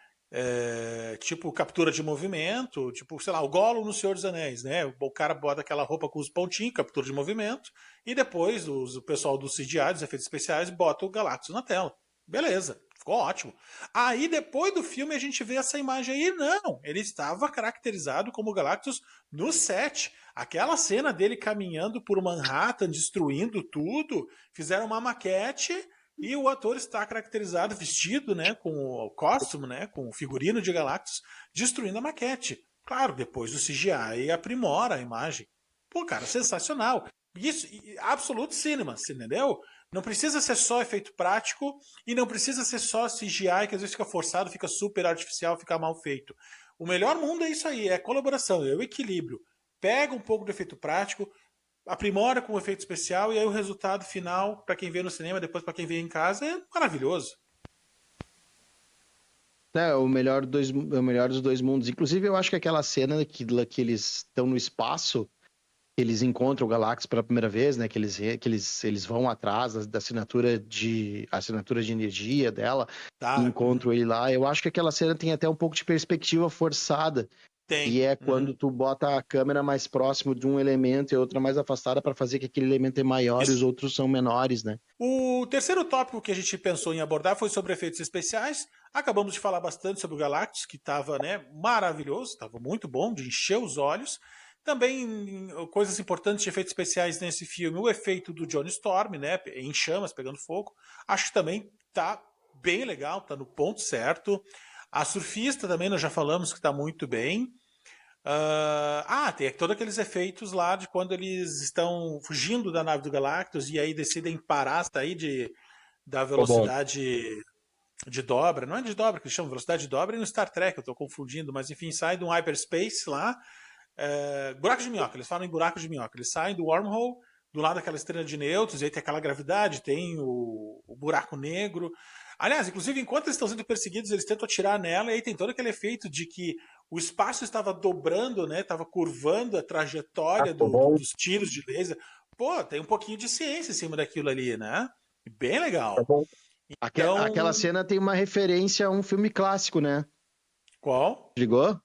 tipo captura de movimento, tipo, sei lá, o Gollum no Senhor dos Anéis, né? O cara bota aquela roupa com os pontinhos, captura de movimento, e depois o pessoal do CGI, dos efeitos especiais, bota o Galactus na tela. Beleza, ficou ótimo. Aí depois do filme a gente vê essa imagem aí, não, ele estava caracterizado como Galactus no set. Aquela cena dele caminhando por Manhattan, destruindo tudo, fizeram uma maquete e o ator está caracterizado, vestido, né, com o costume, né, com o figurino de Galactus, destruindo a maquete. Claro, depois do CGI aprimora a imagem. Pô, cara, sensacional. Isso, absoluto cinema, entendeu? Não precisa ser só efeito prático e não precisa ser só CGI, que às vezes fica forçado, fica super artificial, fica mal feito. O melhor mundo é isso aí, é colaboração, é o equilíbrio. Pega um pouco do efeito prático, aprimora com o efeito especial e aí o resultado final, para quem vê no cinema, depois para quem vê em casa, é maravilhoso. É o melhor dos dois mundos. Inclusive, eu acho que aquela cena que eles estão no espaço, eles encontram o Galactus pela primeira vez, né? Que eles vão atrás da assinatura de energia dela e Tá? encontram ele lá. Eu acho que aquela cena tem até um pouco de perspectiva forçada. E Tem. é quando tu bota a câmera mais próximo de um elemento e a outra mais afastada para fazer que aquele elemento é maior e os Isso. outros são menores, né? O terceiro tópico que a gente pensou em abordar foi sobre efeitos especiais. Acabamos de falar bastante sobre o Galactus, que estava, né, maravilhoso, estava muito bom, de encher os olhos. Também coisas importantes de efeitos especiais nesse filme, o efeito do Johnny Storm, né, em chamas, pegando fogo. Acho que também tá bem legal, tá no ponto certo. A surfista também nós já falamos que está muito bem. Tem todos aqueles efeitos lá de quando eles estão fugindo da nave do Galactus e aí decidem parar, sair da Ficou bom. velocidade de dobra. Não é de dobra que eles chamam, velocidade de dobra é no Star Trek, eu estou confundindo, mas enfim, sai de um hyperspace lá. Buraco de minhoca, eles falam em buraco de minhoca. Eles saem do wormhole, do lado daquela estrela de nêutrons, e aí tem aquela gravidade, tem o buraco negro. Aliás, inclusive, enquanto eles estão sendo perseguidos, eles tentam atirar nela, e aí tem todo aquele efeito de que o espaço estava dobrando, né? Estava curvando a trajetória Ficou bom. dos tiros de laser. Pô, tem um pouquinho de ciência em cima daquilo ali, né? Bem Tá legal. bom. Então, Aquela cena tem uma referência a um filme clássico, né? qual? Ligou?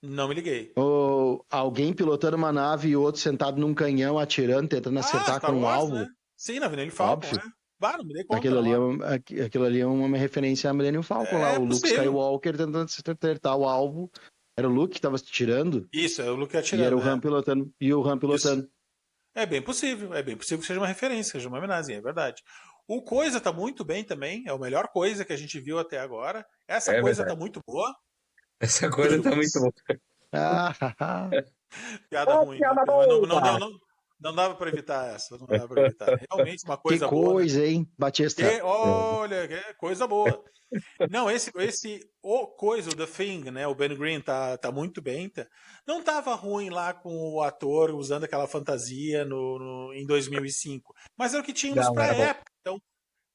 Não me liguei. Ou alguém pilotando uma nave e o outro sentado num canhão atirando, tentando acertar Star com um Wars, alvo. né? Sim, na Millennium Falcon, Óbvio. Não me dei conta na hora. Aquilo ali é uma referência a Millennium Falcon lá. É O Luke possível. Skywalker tentando acertar o alvo. Era o Luke que estava tirando Isso, é o Luke e era atirando, o Han pilotando. E o Han Isso. pilotando. É bem possível que seja uma referência, seja uma homenagem, é verdade. O Coisa tá muito bem também, é a melhor coisa que a gente viu até agora. Essa É coisa tá verdade. muito boa. Essa coisa tá muito boa. Piada ruim, né? Piada Mas boa! não dava para evitar essa, não dava para evitar. Realmente uma Que coisa boa, né? coisa, hein, Batista? Olha, que coisa boa. Não, o coisa, o The Thing, né? O Ben Green tá muito bem. Não tava ruim lá com o ator usando aquela fantasia em 2005, mas era o que tínhamos Não, pra era bom. época. Então,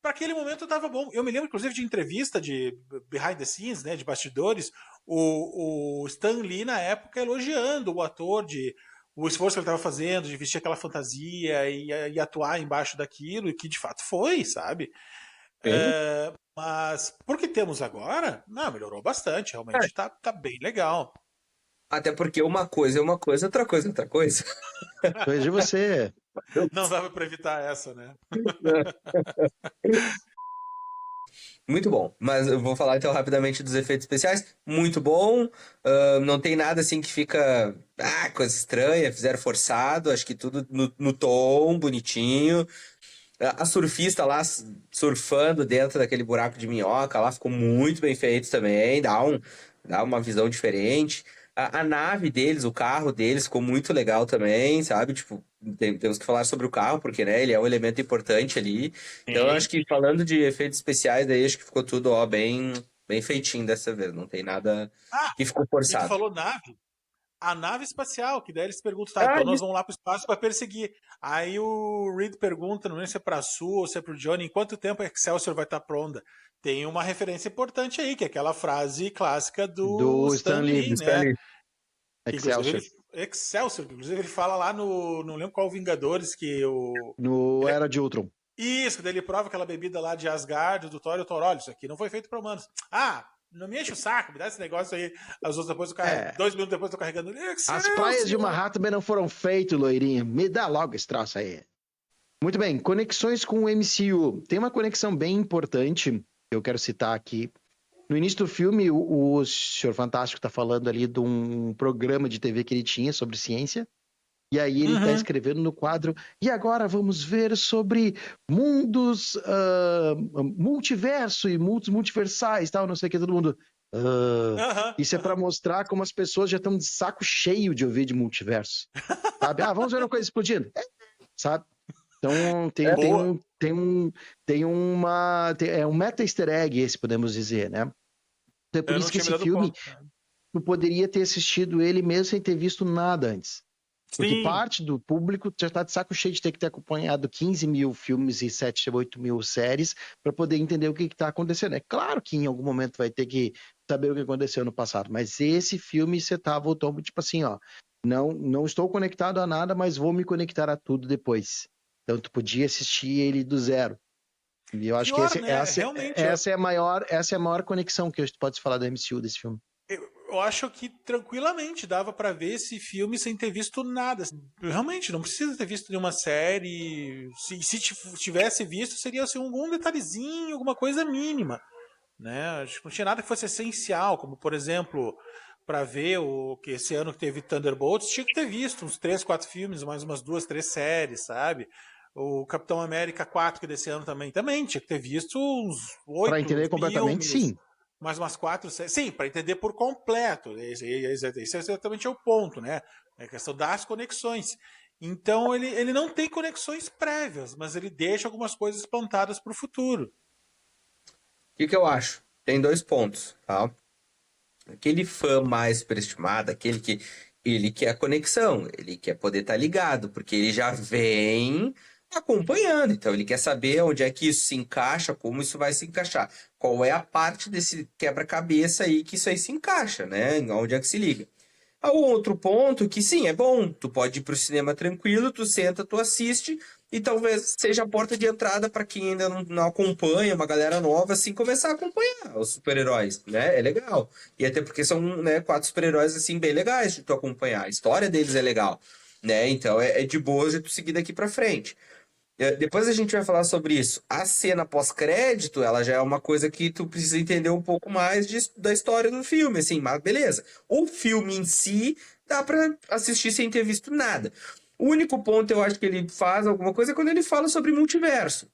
para aquele momento tava bom. Eu me lembro, inclusive, de entrevista de behind the scenes, né? De bastidores, o Stan Lee na época elogiando o ator o esforço que ele estava fazendo de vestir aquela fantasia e atuar embaixo daquilo, e que de fato foi, sabe? Sim. Mas porque temos agora, não, melhorou bastante, realmente tá bem legal. Até porque uma coisa é uma coisa, outra coisa é outra coisa. Coisa de você. Não dava para evitar essa, né? Muito bom. Mas eu vou falar então rapidamente dos efeitos especiais. Muito bom. Não tem nada assim que fica. Coisa estranha, fizeram forçado. Acho que tudo no tom, bonitinho. A surfista lá surfando dentro daquele buraco de minhoca lá ficou muito bem feito também. Dá uma visão diferente. A nave deles, o carro deles ficou muito legal também, sabe? Tipo, temos que falar sobre o carro, porque, né, ele é um elemento importante ali. Então, eu Sim. acho que falando de efeitos especiais, daí acho que ficou tudo, ó, bem feitinho dessa vez. Não tem nada que ficou E tu forçado. falou nave. A nave espacial, que daí eles perguntam, tá, então nós Isso. vamos lá pro espaço para perseguir. Aí o Reed pergunta, não sei se é pra Sue ou se é pro Johnny, em quanto tempo a Excelsior vai estar pronta? Tem uma referência importante aí, que é aquela frase clássica do Do Stan Stan Lee. Lee, né? Que inclusive Excelsior. Excelsior, que inclusive ele fala lá não lembro qual Vingadores, que No ele é Era de Ultron. isso, daí ele prova aquela bebida lá de Asgard, do Thor e o Thor, olha, isso aqui não foi feito para humanos. Não me enche o saco, me dá esse negócio aí. As outras depois, 2 minutos depois, eu tô carregando. As praias de Manhattan também não foram feitas, loirinha. Me dá logo esse troço aí. Muito bem, conexões com o MCU. Tem uma conexão bem importante que eu quero citar aqui. No início do filme, o Senhor Fantástico tá falando ali de um programa de TV que ele tinha sobre ciência. E aí ele tá escrevendo no quadro, e agora vamos ver sobre mundos, multiverso e mundos multiversais, tal, não sei o que, todo mundo... Isso é pra mostrar como as pessoas já estão de saco cheio de ouvir de multiverso, sabe? Vamos ver uma coisa explodindo, sabe? Então é um meta easter egg esse, podemos dizer, né? Então é por isso que esse filme, tu poderia ter assistido ele mesmo sem ter visto nada antes. Porque parte do público já tá de saco cheio de ter que ter acompanhado 15 mil filmes e 7, 8 mil séries para poder entender o que tá acontecendo. É claro que em algum momento vai ter que saber o que aconteceu no passado, mas esse filme você voltou tipo assim, ó, não estou conectado a nada, mas vou me conectar a tudo depois. Então tu podia assistir ele do zero. E eu acho que essa é a maior conexão que pode falar do MCU desse filme. Eu acho que tranquilamente dava pra ver esse filme sem ter visto nada. Realmente, não precisa ter visto nenhuma série. Se tivesse visto, seria assim, algum detalhezinho, alguma coisa mínima. Né? Acho que não tinha nada que fosse essencial, como por exemplo, pra ver o que esse ano que teve Thunderbolts, tinha que ter visto uns 3, 4 filmes, mais umas 2, 3 séries, sabe? O Capitão América 4, que desse ano também tinha que ter visto uns 8 Pra entender completamente, filmes, sim. mais umas 4 séries. Sim, para entender por completo. Esse é exatamente o ponto, né? É a questão das conexões. Então ele não tem conexões prévias, mas ele deixa algumas coisas plantadas para o futuro. O que eu acho? Tem 2 pontos, tá? Aquele fã mais superestimado, aquele que ele quer a conexão, ele quer poder estar ligado, porque ele já vem acompanhando, então ele quer saber onde é que isso se encaixa, como isso vai se encaixar, qual é a parte desse quebra-cabeça aí que isso aí se encaixa, né? Onde é que se liga. Há um outro ponto que sim, é bom, tu pode ir pro cinema tranquilo, tu senta, tu assiste, e talvez seja a porta de entrada para quem ainda não acompanha, uma galera nova, assim, começar a acompanhar os super-heróis, né? É legal. E até porque são, né, 4 super-heróis, assim, bem legais de tu acompanhar. A história deles é legal, né? Então é de boa de tu seguir daqui para frente. Depois a gente vai falar sobre isso. A cena pós-crédito, ela já é uma coisa que tu precisa entender um pouco mais da história do filme, assim, mas beleza. O filme em si, dá pra assistir sem ter visto nada. O único ponto eu acho que ele faz alguma coisa é quando ele fala sobre multiverso.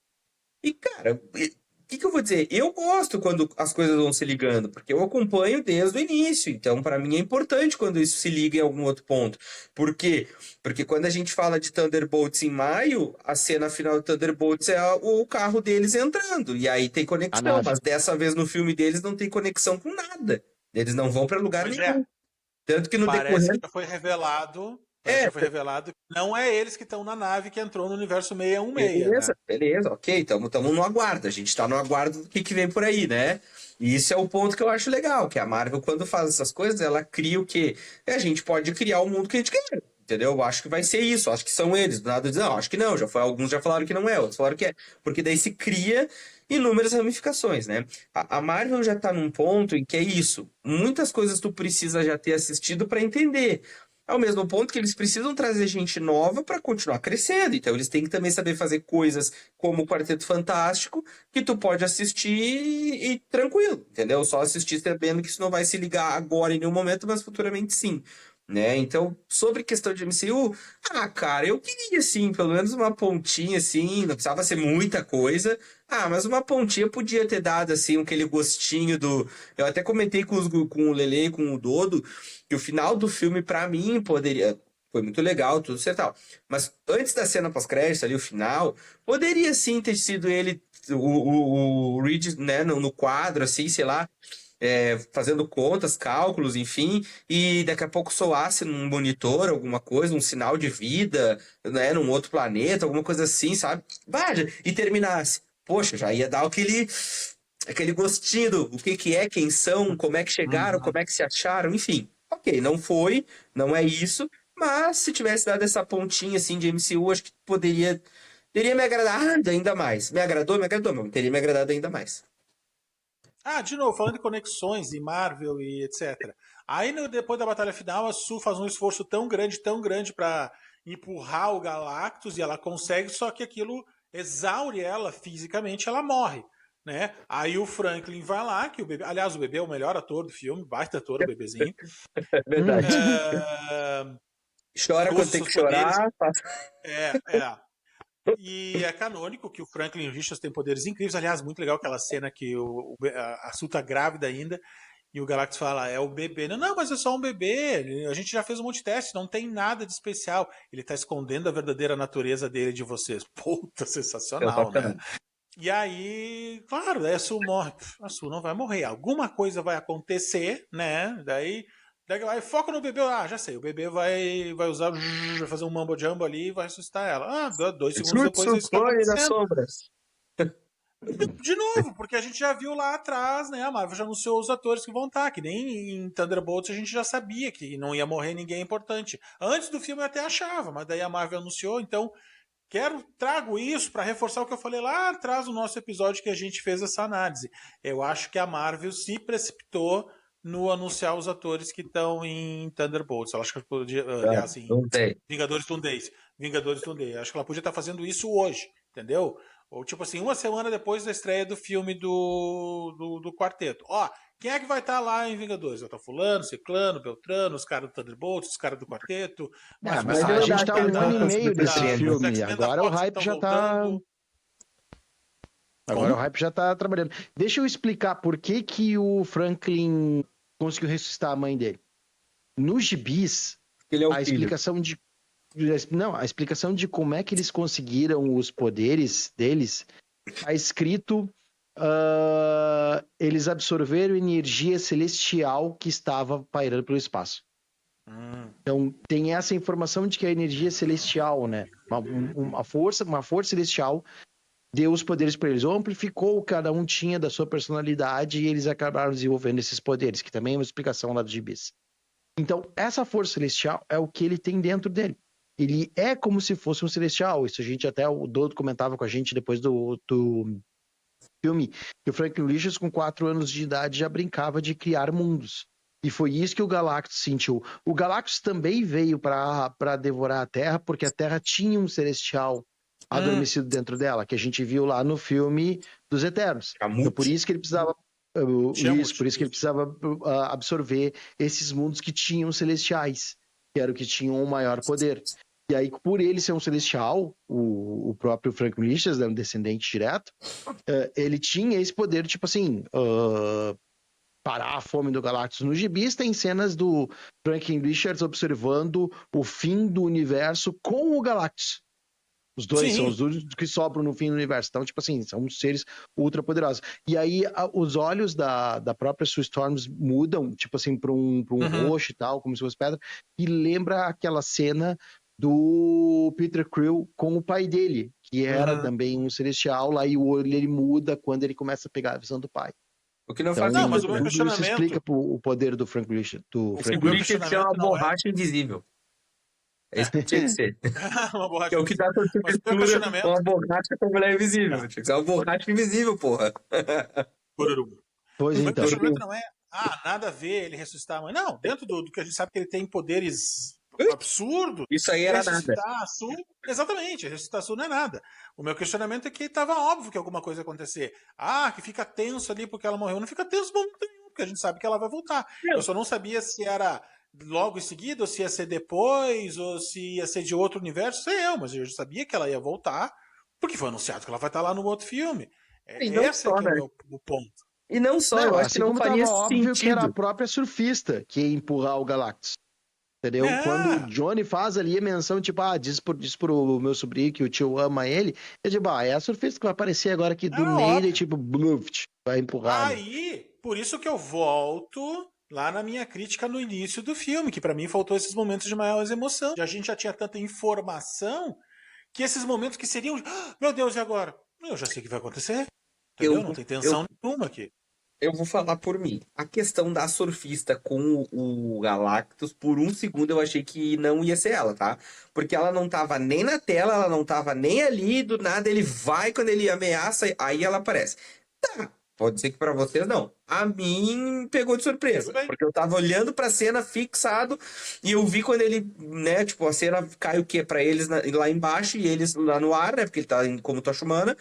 E, cara, o que eu vou dizer? Eu gosto quando as coisas vão se ligando, porque eu acompanho desde o início. Então, para mim é importante quando isso se liga em algum outro ponto. Por quê? Porque quando a gente fala de Thunderbolts em maio, a cena final do Thunderbolts é o carro deles entrando. E aí tem conexão, mas dessa vez no filme deles não tem conexão com nada. Eles não vão para lugar nenhum. Tanto que no Parece que foi revelado. Foi revelado que não é eles que estão na nave que entrou no universo 616. Beleza, né? Beleza, ok. Estamos no aguardo. A gente está no aguardo do que vem por aí, né? E isso é o ponto que eu acho legal, que a Marvel, quando faz essas coisas, ela cria o quê? A gente pode criar o mundo que a gente quer. Entendeu? Eu acho que vai ser isso. Acho que são eles. Do nada dizer, não, acho que não. Alguns já falaram que não é, outros falaram que é. Porque daí se cria inúmeras ramificações, né? A Marvel já tá num ponto em que é isso. Muitas coisas tu precisa já ter assistido para entender. Ao mesmo ponto que eles precisam trazer gente nova para continuar crescendo. Então eles têm que também saber fazer coisas como o Quarteto Fantástico, que tu pode assistir e tranquilo, entendeu? Só assistir sabendo que isso não vai se ligar agora em nenhum momento, mas futuramente sim. Né? Então, sobre questão de MCU, cara, eu queria sim, pelo menos uma pontinha assim, não precisava ser muita coisa. Mas uma pontinha podia ter dado assim aquele gostinho do. Eu até comentei com o Lele e com o Dodo que o final do filme pra mim poderia foi muito legal, tudo certo, tal. Mas antes da cena pós-crédito ali o final, poderia sim ter sido ele o Reed, né, no quadro assim, sei lá, fazendo contas, cálculos, enfim, e daqui a pouco soasse num monitor alguma coisa, um sinal de vida, né, num outro planeta, alguma coisa assim, sabe? E terminasse. Poxa, já ia dar aquele gostinho do o que é, quem são, como é que chegaram, como é que se acharam, enfim. Ok, não foi, não é isso, mas se tivesse dado essa pontinha assim de MCU, acho que teria me agradado ainda mais. Me agradou, mas teria me agradado ainda mais. De novo, falando de conexões e Marvel e etc. Aí, depois da batalha final, a Sue faz um esforço tão grande pra empurrar o Galactus e ela consegue, só que aquilo exaure ela fisicamente, ela morre. Né? Aí o Franklin vai lá, que o bebê. Aliás, o bebê é o melhor ator do filme, baita ator, o bebezinho. É verdade. Chora quando Usa tem seus que chorar. É. E é canônico que o Franklin Richards tem poderes incríveis. Aliás, muito legal aquela cena que a Sue tá grávida ainda e o Galactus fala, é o bebê. Não, mas é só um bebê. A gente já fez um monte de teste, não tem nada de especial. Ele tá escondendo a verdadeira natureza dele de vocês. Puta, sensacional, né? E aí, claro, daí a Sue morre. A Sue não vai morrer. Alguma coisa vai acontecer, né? Daí vai, foca no bebê. Já sei, o bebê vai usar, vai fazer um mambo jumbo ali e vai ressuscitar ela. 2 segundos depois isso tá Clone das acontecendo. sombras. De novo, porque a gente já viu lá atrás, né? A Marvel já anunciou os atores que vão estar, que nem em Thunderbolts a gente já sabia que não ia morrer ninguém importante. Antes do filme eu até achava, mas daí a Marvel anunciou, então trago isso para reforçar o que eu falei lá atrás no nosso episódio que a gente fez essa análise. Eu acho que a Marvel se precipitou no anunciar os atores que estão em Thunderbolts. Eu acho que podia, aliás, em Vingadores Doom Days. Acho que ela podia estar fazendo isso hoje, entendeu? Ou tipo assim, uma semana depois da estreia do filme do quarteto. Quem é que vai estar lá em Vingadores? Vai estar fulano, ciclano, beltrano, os caras do Thunderbolts, os caras do quarteto. Mas a gente tá 1 ano e meio desse filme. Agora o hype já tá... Agora o hype já tá trabalhando. Deixa eu explicar por que o Franklin conseguiu ressuscitar a mãe dele. Nos gibis, ele é o a explicação de... Não, a explicação de como é que eles conseguiram os poderes deles tá escrito... eles absorveram energia celestial que estava pairando pelo espaço. Então tem essa informação de que a energia celestial, né, uma força celestial deu os poderes para eles, ou amplificou, cada um tinha da sua personalidade e eles acabaram desenvolvendo esses poderes, que também é uma explicação lá dos gibis. Então essa força celestial é o que ele tem dentro dele. Ele é como se fosse um celestial. Isso a gente até, o Dodo comentava com a gente depois do filme, que o Franklin Richards, com 4 anos de idade, já brincava de criar mundos. E foi isso que o Galactus sentiu. O Galactus também veio para devorar a Terra, porque a Terra tinha um celestial adormecido dentro dela, que a gente viu lá no filme dos Eternos. Então, por isso que ele precisava absorver esses mundos que tinham celestiais, que eram que tinham um maior poder. E aí, por ele ser um celestial, o próprio Franklin Richards, né, um descendente direto, ele tinha esse poder, tipo assim, parar a fome do Galactus. No gibis tem cenas do Franklin Richards observando o fim do universo com o Galactus. Os dois são os únicos que sobram no fim do universo. Então, tipo assim, são seres ultra poderosos. E aí, os olhos da própria Sue Storms mudam, tipo assim, para um roxo e tal, como se fosse pedra, e lembra aquela cena do Peter Quill com o pai dele, que era também um celestial, lá, e o olho ele muda quando ele começa a pegar a visão do pai. O que não faz sentido. Mas o meu Tudo questionamento... isso explica o poder do Frank Richards. O Frank Richards é uma borracha invisível. É isso que tinha que ser. Uma borracha é o que dá pra questionamento... uma borracha com mulher invisível. Tinha que ser uma borracha invisível, porra. Pois então. O questionamento não é, nada a ver ele ressuscitar a mãe. Não, dentro do que a gente sabe que ele tem poderes absurdos. Isso aí era nada. Exatamente, ressuscitar a Sue não é nada. O meu questionamento é que estava óbvio que alguma coisa ia acontecer. Que fica tenso ali porque ela morreu. Não fica tenso momento nenhum, porque a gente sabe que ela vai voltar. Eu só não sabia se era logo em seguida, ou se ia ser depois, ou se ia ser de outro universo, mas eu já sabia que ela ia voltar, porque foi anunciado que ela vai estar lá no outro filme. Esse é o ponto. E não só, eu acho que não faria óbvio sentido. Que era a própria surfista que ia empurrar o Galactus. Entendeu? Quando o Johnny faz ali a menção, tipo, diz pro meu sobrinho que o tio ama ele, eu digo, é a surfista que vai aparecer agora aqui do meio e tipo, bluft, vai empurrar. Aí, por isso que eu volto lá na minha crítica no início do filme, que pra mim faltou esses momentos de maior emoção. A gente já tinha tanta informação que esses momentos que seriam, meu Deus, e agora? Eu já sei o que vai acontecer. Entendeu? Não tem tensão nenhuma aqui. Eu vou falar por mim. A questão da surfista com o Galactus, por um segundo eu achei que não ia ser ela, tá? Porque ela não tava nem na tela, ela não tava nem ali, do nada ele vai, quando ele ameaça, aí ela aparece. Tá, Pode ser que pra vocês não. A mim pegou de surpresa, Tudo bem. porque eu tava olhando pra cena fixado e eu vi quando ele, né, tipo, a cena cai o quê? Pra eles lá embaixo e eles lá no ar, né, porque ele tá como Toshumana,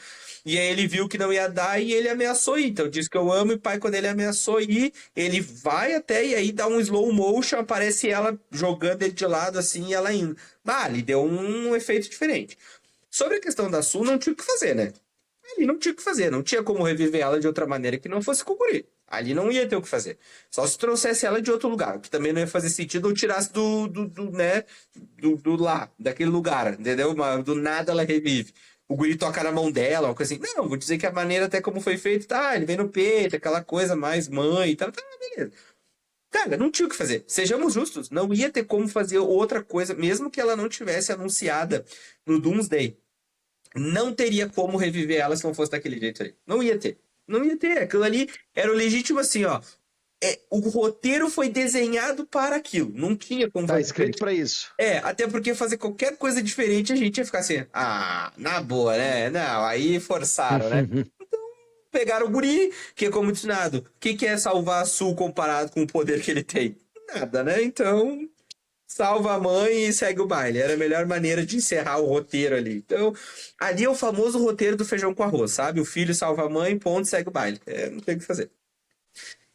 e aí ele viu que não ia dar e ele ameaçou ir. Então disse que eu amo e pai, quando ele ameaçou ir, ele vai até e aí dá um slow motion, aparece ela jogando ele de lado assim e ela indo. Ah, ali deu um efeito diferente. Sobre a questão da Sul, não tinha o que fazer, né? Ali não tinha o que fazer, não tinha como reviver ela de outra maneira que não fosse com o guri. Ali não ia ter o que fazer. Só se trouxesse ela de outro lugar, que também não ia fazer sentido ou tirasse né, do lá, daquele lugar, entendeu? Do nada ela revive. O guri toca na mão dela, uma coisa assim. Não, vou dizer que a maneira até como foi feito, tá, ele vem no peito, aquela coisa mais mãe e tal, tá, beleza. Cara, não tinha o que fazer. Sejamos justos, não ia ter como fazer outra coisa, mesmo que ela não tivesse anunciada no Doomsday. Não teria como reviver ela se não fosse daquele jeito aí. Não ia ter. Não ia ter. Aquilo ali era o legítimo assim, ó. O roteiro foi desenhado para aquilo. Não tinha como Tá fazer escrito diferente. pra isso. Até porque fazer qualquer coisa diferente a gente ia ficar assim, ah, na boa, né? Não, aí forçaram, né? Pegaram o guri, que é como ensinado. O que é salvar a Sul comparado com o poder que ele tem? Nada, né? Então, salva a mãe e segue o baile. Era a melhor maneira de encerrar o roteiro ali. Então, ali é o famoso roteiro do feijão com arroz, sabe? O filho salva a mãe, ponto, segue o baile. Não tem o que fazer.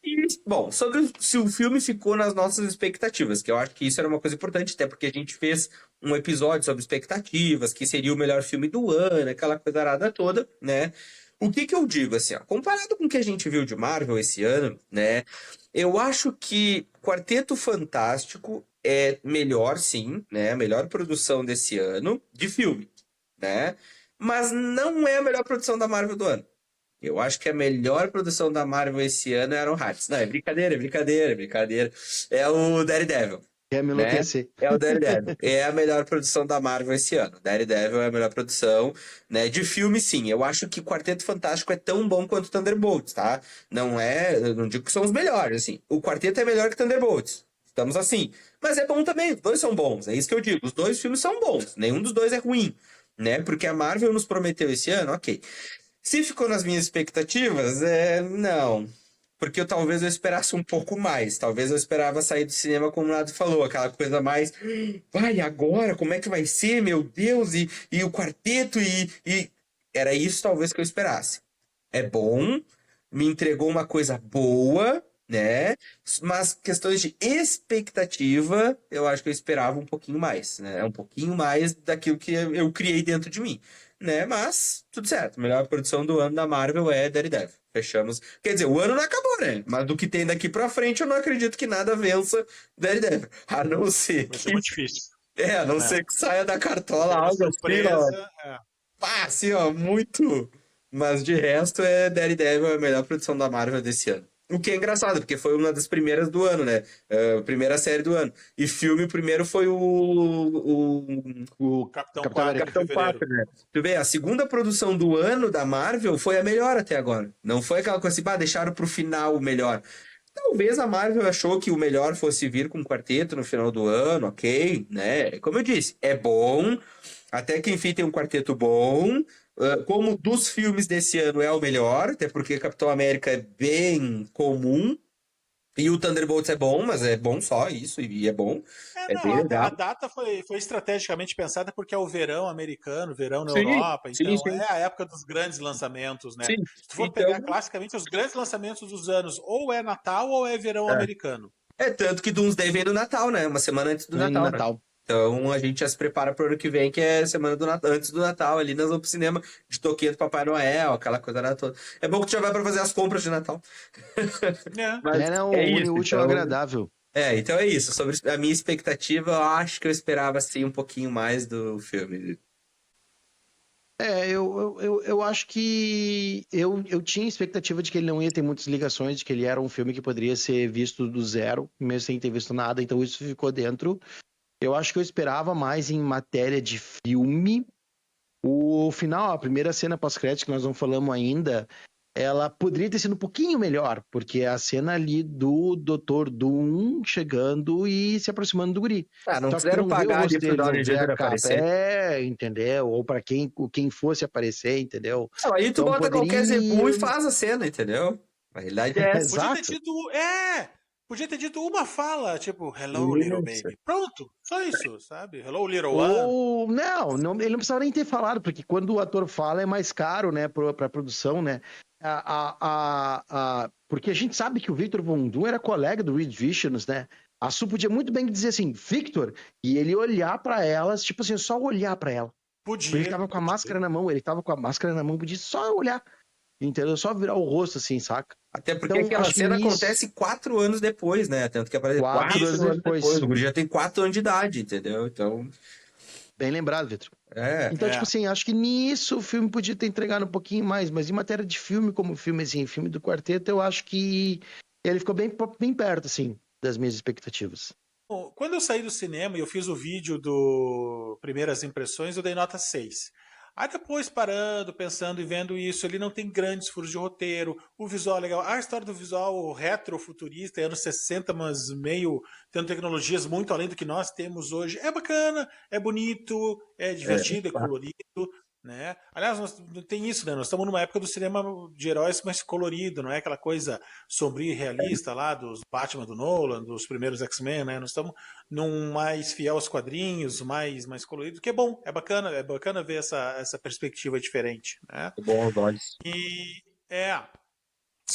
E, bom, sobre se o filme ficou nas nossas expectativas, que eu acho que isso era uma coisa importante, até porque a gente fez um episódio sobre expectativas, que seria o melhor filme do ano, aquela coisa arada toda, né? O que eu digo, assim, ó, comparado com o que a gente viu de Marvel esse ano, né? Eu acho que Quarteto Fantástico é melhor, sim, né? A melhor produção desse ano de filme, né? Mas não é a melhor produção da Marvel do ano. Eu acho que a melhor produção da Marvel esse ano era o Hearts. Não, é brincadeira, é brincadeira, é brincadeira. É o Daredevil, Quer me né? enlouquecer. É o Daredevil. É a melhor produção da Marvel esse ano. Daredevil é a melhor produção, né? De filme, sim. Eu acho que Quarteto Fantástico é tão bom quanto Thunderbolts, tá? Não é... Eu não digo que são os melhores, assim. O Quarteto é melhor que Thunderbolts. Estamos assim. Mas é bom também. Os dois são bons. É isso que eu digo. Os dois filmes são bons. Nenhum dos dois é ruim, né? Porque a Marvel nos prometeu esse ano, ok. Se ficou nas minhas expectativas, não. Porque talvez eu esperasse um pouco mais. Talvez eu esperava sair do cinema, como o Nado falou, aquela coisa mais. Vai, agora? Como é que vai ser, meu Deus? E o quarteto e. Era isso, talvez, que eu esperasse. É bom, me entregou uma coisa boa, né? Mas questões de expectativa, eu acho que eu esperava um pouquinho mais, né? Um pouquinho mais daquilo que eu criei dentro de mim, né? Mas tudo certo. A melhor produção do ano da Marvel é Daredevil. Fechamos. Quer dizer, o ano não acabou, né? Mas do que tem daqui pra frente, eu não acredito que nada vença Daredevil. A não ser Vai ser que. muito difícil. A não É. ser que saia da cartola Tem uma algo assim, ó. surpresa. É. Pá, assim, ó, muito. Mas de resto, Daredevil a melhor produção da Marvel desse ano. O que é engraçado, porque foi uma das primeiras do ano, né? Primeira série do ano. E filme, primeiro foi O Capitão Capitão 4 América. de Capitão fevereiro. 4, né? Tu vê, a segunda produção do ano da Marvel foi a melhor até agora. Não foi aquela coisa assim, deixaram pro final o melhor. Talvez a Marvel achou que o melhor fosse vir com o quarteto no final do ano, ok, né? Como eu disse, é bom. Até que enfim tem um quarteto bom. Como dos filmes desse ano é o melhor, até porque Capitão América é bem comum. E o Thunderbolts é bom, mas é bom só isso, e é bom. É Não, bem a legal. data foi estrategicamente pensada porque é o verão americano, verão na Sim, Europa, sim, então sim, é a época dos grandes lançamentos, né? sim. Se tu for Então, pegar classicamente os grandes lançamentos dos anos, ou é Natal ou é verão é. americano. Tanto que Doomsday vem no Natal, né? Uma semana antes do Vem no Natal, né? Natal. Então a gente já se prepara para o ano que vem, que é semana do Natal, antes do Natal, ali nós vamos pro cinema de toquinha do Papai Noel, aquela coisa lá toda. É bom que tu já vai para fazer as compras de Natal. É. Mas Não, é une isso, o útil ao então. agradável. Então é isso. Sobre a minha expectativa, eu acho que eu esperava assim um pouquinho mais do filme. Eu acho que eu tinha expectativa de que ele não ia ter muitas ligações, de que ele era um filme que poderia ser visto do zero, mesmo sem ter visto nada, então isso ficou dentro. Eu acho que eu esperava mais em matéria de filme. O final, a primeira cena pós-crédito que nós não falamos ainda, ela poderia ter sido um pouquinho melhor, porque é a cena ali do Dr. Doom chegando e se aproximando do guri. Ah, não Só que tu quiseram não vê o pagar ali rosto pro dele, não Downey vê a Jr. capa. aparecer. Entendeu? Ou pra quem fosse aparecer, entendeu? Não, aí tu Então bota qualquer zebu e poderia... faz a cena, entendeu? A realidade é essa. Podia ter Exato. tido. Podia ter dito uma fala, tipo, hello, little Isso. baby. Pronto, só isso, sabe? Hello, little one. Ou não, ele não precisava nem ter falado, porque quando o ator fala é mais caro, né, pra produção, né? Porque a gente sabe que o Victor Von Doom era colega do Reed Richards, né? A Su podia muito bem dizer assim, Victor, e ele olhar pra elas, tipo assim, só olhar pra ela. Porque ele Podia, tava com a podia. máscara na mão, podia só olhar, entendeu? Só virar o rosto assim, saca? Até porque Então, aquela acho que cena nisso, acontece 4 anos depois, né? Tanto que aparece 4 anos 4 anos depois. depois, O guri já tem 4 anos de idade, entendeu? Então, bem lembrado, Victor. é. Então, tipo É. assim, acho que nisso o filme podia ter entregado um pouquinho mais, mas em matéria de filme, como filme, assim, filme do quarteto, eu acho que ele ficou bem perto, assim, das minhas expectativas. Bom, quando eu saí do cinema e eu fiz o vídeo do Primeiras Impressões, eu dei nota 6. Aí depois, parando, pensando e vendo isso, ele não tem grandes furos de roteiro, o visual é legal. A história do visual retrofuturista, anos 60, mas meio tendo tecnologias muito além do que nós temos hoje, é bacana, é bonito, é divertido, é colorido. Né? Aliás, tem isso, né? Nós estamos numa época do cinema de heróis mais colorido, não é aquela coisa sombria e realista lá dos Batman do Nolan, dos primeiros X-Men, né? Nós estamos num mais fiel aos quadrinhos, mais colorido, que é bacana ver essa perspectiva diferente, né? Bom aos olhos. E é,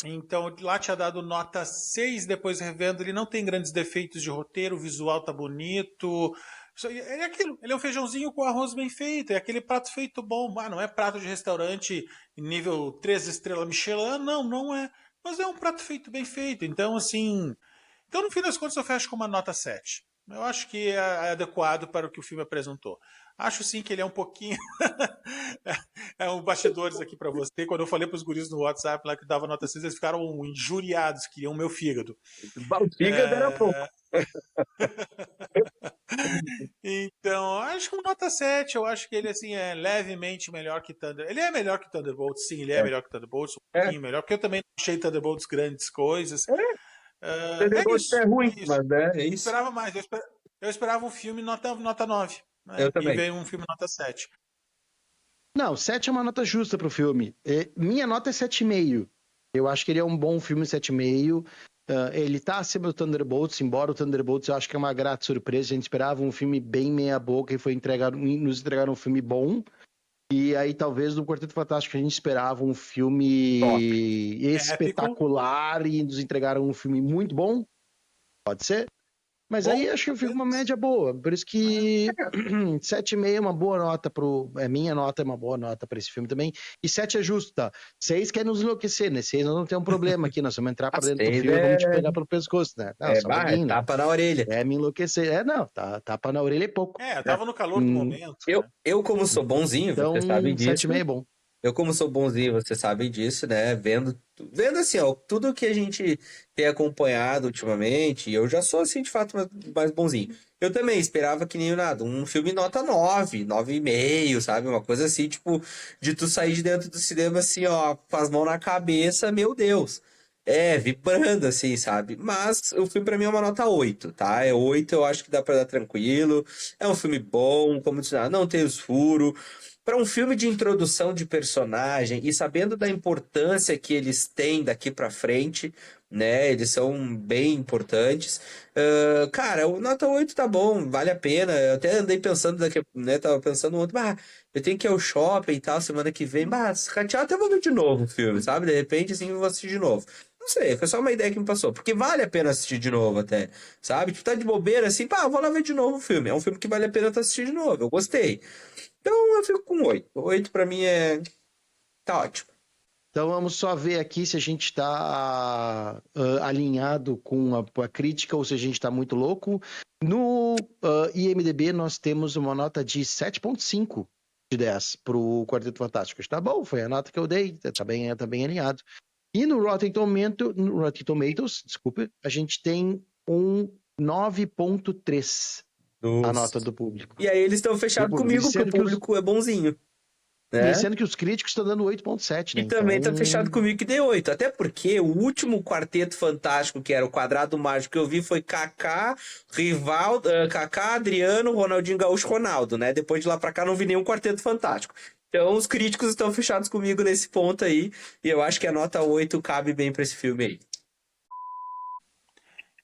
então lá tinha dado nota 6, depois revendo, ele não tem grandes defeitos de roteiro, o visual tá bonito. É aquilo, ele é um feijãozinho com arroz bem feito, é aquele prato feito bom. Ah, não é prato de restaurante nível 3 estrelas Michelin, não é. Mas é um prato feito bem feito. Então, assim. Então, no fim das contas, eu fecho com uma nota 7. Eu acho que é adequado para o que o filme apresentou. Acho sim que ele é um pouquinho. É um bastidores aqui para você. Quando eu falei para os guris no WhatsApp lá que dava nota 6, eles ficaram injuriados, queriam o meu fígado. O fígado era pouco. Então, acho que um nota 7. Eu acho que ele assim é levemente melhor que Thunder. Ele é melhor que Thunderbolts, sim, ele é melhor que Thunderbolts, um É, pouquinho melhor, porque eu também não achei Thunderbolts grandes coisas. É Thunderbolts isso, é ruim, é isso. mas é Eu isso. esperava mais, eu esperava um filme nota 9, Eu né? E também. veio um filme nota 7. Não, 7 é uma nota justa pro filme. Minha nota é 7,5. Eu acho que ele é um bom filme, 7,5. Ele tá acima do Thunderbolts, embora o Thunderbolts eu acho que é uma grata surpresa. A gente esperava um filme bem meia-boca e nos entregaram um filme bom. E aí, talvez, no Quarteto Fantástico, a gente esperava um Top. filme Épico. espetacular e nos entregaram um filme muito bom. Pode ser? Mas Bom, aí acho que eu fico uma média boa. Por isso que 7,5 é uma boa nota pro. Minha nota é uma boa nota para esse filme também. E 7 é justo, tá? 6 quer nos enlouquecer, né? 6 nós não temos um problema aqui. Nós vamos entrar para As dentro do seis filme e vamos te pegar pelo pescoço, né? Não, só um é pouquinho, né? tapa na orelha. É me enlouquecer. Não, tapa na orelha é pouco. eu tava no calor do Hum, momento, Eu, né? eu como sou bonzinho, vocês sabem Então, disso. 7,5 é bom. Eu, como sou bonzinho, vocês sabem disso, né? Vendo assim, ó, tudo que a gente tem acompanhado ultimamente, eu já sou, assim, de fato, mais bonzinho. Eu também esperava que nem o nada, um filme nota 9, 9,5, sabe? Uma coisa assim, tipo, de tu sair de dentro do cinema assim, ó, com as mãos na cabeça, meu Deus. É, vibrando, assim, sabe? Mas o filme pra mim é uma nota 8, tá? É 8, eu acho que dá pra dar tranquilo. É um filme bom, como dizer, não tem os furos. Para um filme de introdução de personagem e sabendo da importância que eles têm daqui para frente, né? Eles são bem importantes. Cara, o nota 8 tá bom, vale a pena. Eu até andei pensando daqui, né? Tava pensando ontem, eu tenho que ir ao shopping e tal, semana que vem. Se ratear, até vou ver de novo o filme, sabe? De repente, assim, eu vou assistir de novo. Não sei, foi só uma ideia que me passou. Porque vale a pena assistir de novo até, sabe? Tipo, tá de bobeira assim, vou lá ver de novo o filme. É um filme que vale a pena tu assistir de novo. Eu gostei. Então eu fico com 8. 8 pra mim tá ótimo. Então vamos só ver aqui se a gente está alinhado com a crítica ou se a gente está muito louco. No IMDB nós temos uma nota de 7,5 de 10 para o Quarteto Fantástico. Está bom, foi a nota que eu dei, tá bem alinhado. E no Rotten Tomatoes, desculpe, a gente tem um 9,3 a nota do público. E aí eles estão fechados comigo, porque o Sendo que os público é bonzinho. né? E sendo que os críticos estão dando 8,7, né? E também tá Então, fechado comigo que deu 8. Até porque o último quarteto fantástico, que era o Quadrado Mágico, que eu vi foi Kaká, Rivaldo, Kaká, Adriano, Ronaldinho Gaúcho, Ronaldo, né? Depois de lá pra cá não vi nenhum quarteto fantástico. Então os críticos estão fechados comigo nesse ponto aí. E eu acho que a nota 8 cabe bem pra esse filme aí.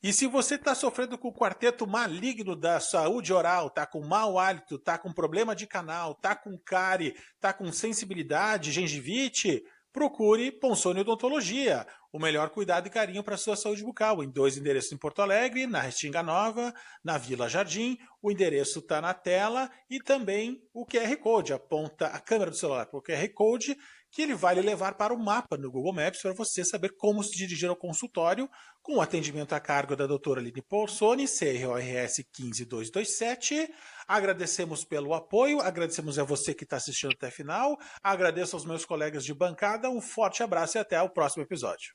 E se você está sofrendo com o quarteto maligno da saúde oral, tá com mau hálito, tá com problema de canal, tá com cárie, tá com sensibilidade, gengivite, procure Ponsone Odontologia, o melhor cuidado e carinho para a sua saúde bucal, em 2 endereços em Porto Alegre, na Restinga Nova, na Vila Jardim. O endereço está na tela e também o QR Code. Aponta a câmera do celular para o QR Code, que ele vai lhe levar para o mapa no Google Maps para você saber como se dirigir ao consultório, com o atendimento a cargo da doutora Aline Ponsone, CRORS 15227. Agradecemos pelo apoio, agradecemos a você que está assistindo até o final, agradeço aos meus colegas de bancada, um forte abraço e até o próximo episódio.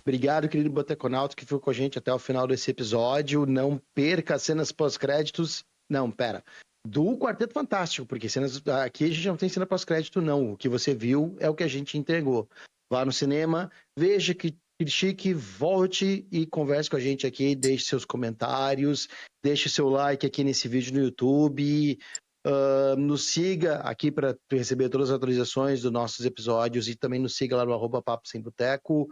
obrigado, querido Boteconauta, que ficou com a gente até o final desse episódio. Não perca as cenas pós-créditos. Não, pera. Do Quarteto Fantástico, porque cenas aqui a gente não tem cena pós-crédito, não. O que você viu é o que a gente entregou. Vá no cinema, veja, que critique, volte e converse com a gente aqui, deixe seus comentários, deixe seu like aqui nesse vídeo no YouTube, nos siga aqui para receber todas as atualizações dos nossos episódios e também nos siga lá no @Papo Sem Boteco.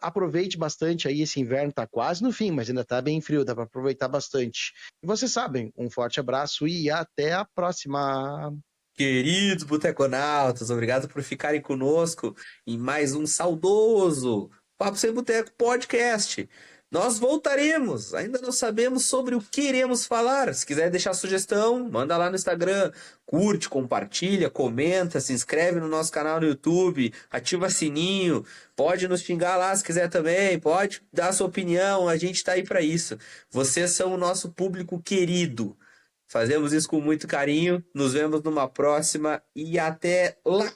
Aproveite bastante aí, esse inverno tá quase no fim, mas ainda tá bem frio, dá para aproveitar bastante. E vocês sabem, um forte abraço e até a próxima! Queridos boteconautas, obrigado por ficarem conosco em mais um saudoso Papo Sem Boteco Podcast. Nós voltaremos, ainda não sabemos sobre o que iremos falar. Se quiser deixar sugestão, manda lá no Instagram, curte, compartilha, comenta, se inscreve no nosso canal no YouTube, ativa sininho, pode nos xingar lá se quiser também, pode dar sua opinião, a gente tá aí para isso. Vocês são o nosso público querido. Fazemos isso com muito carinho. Nos vemos numa próxima e até lá!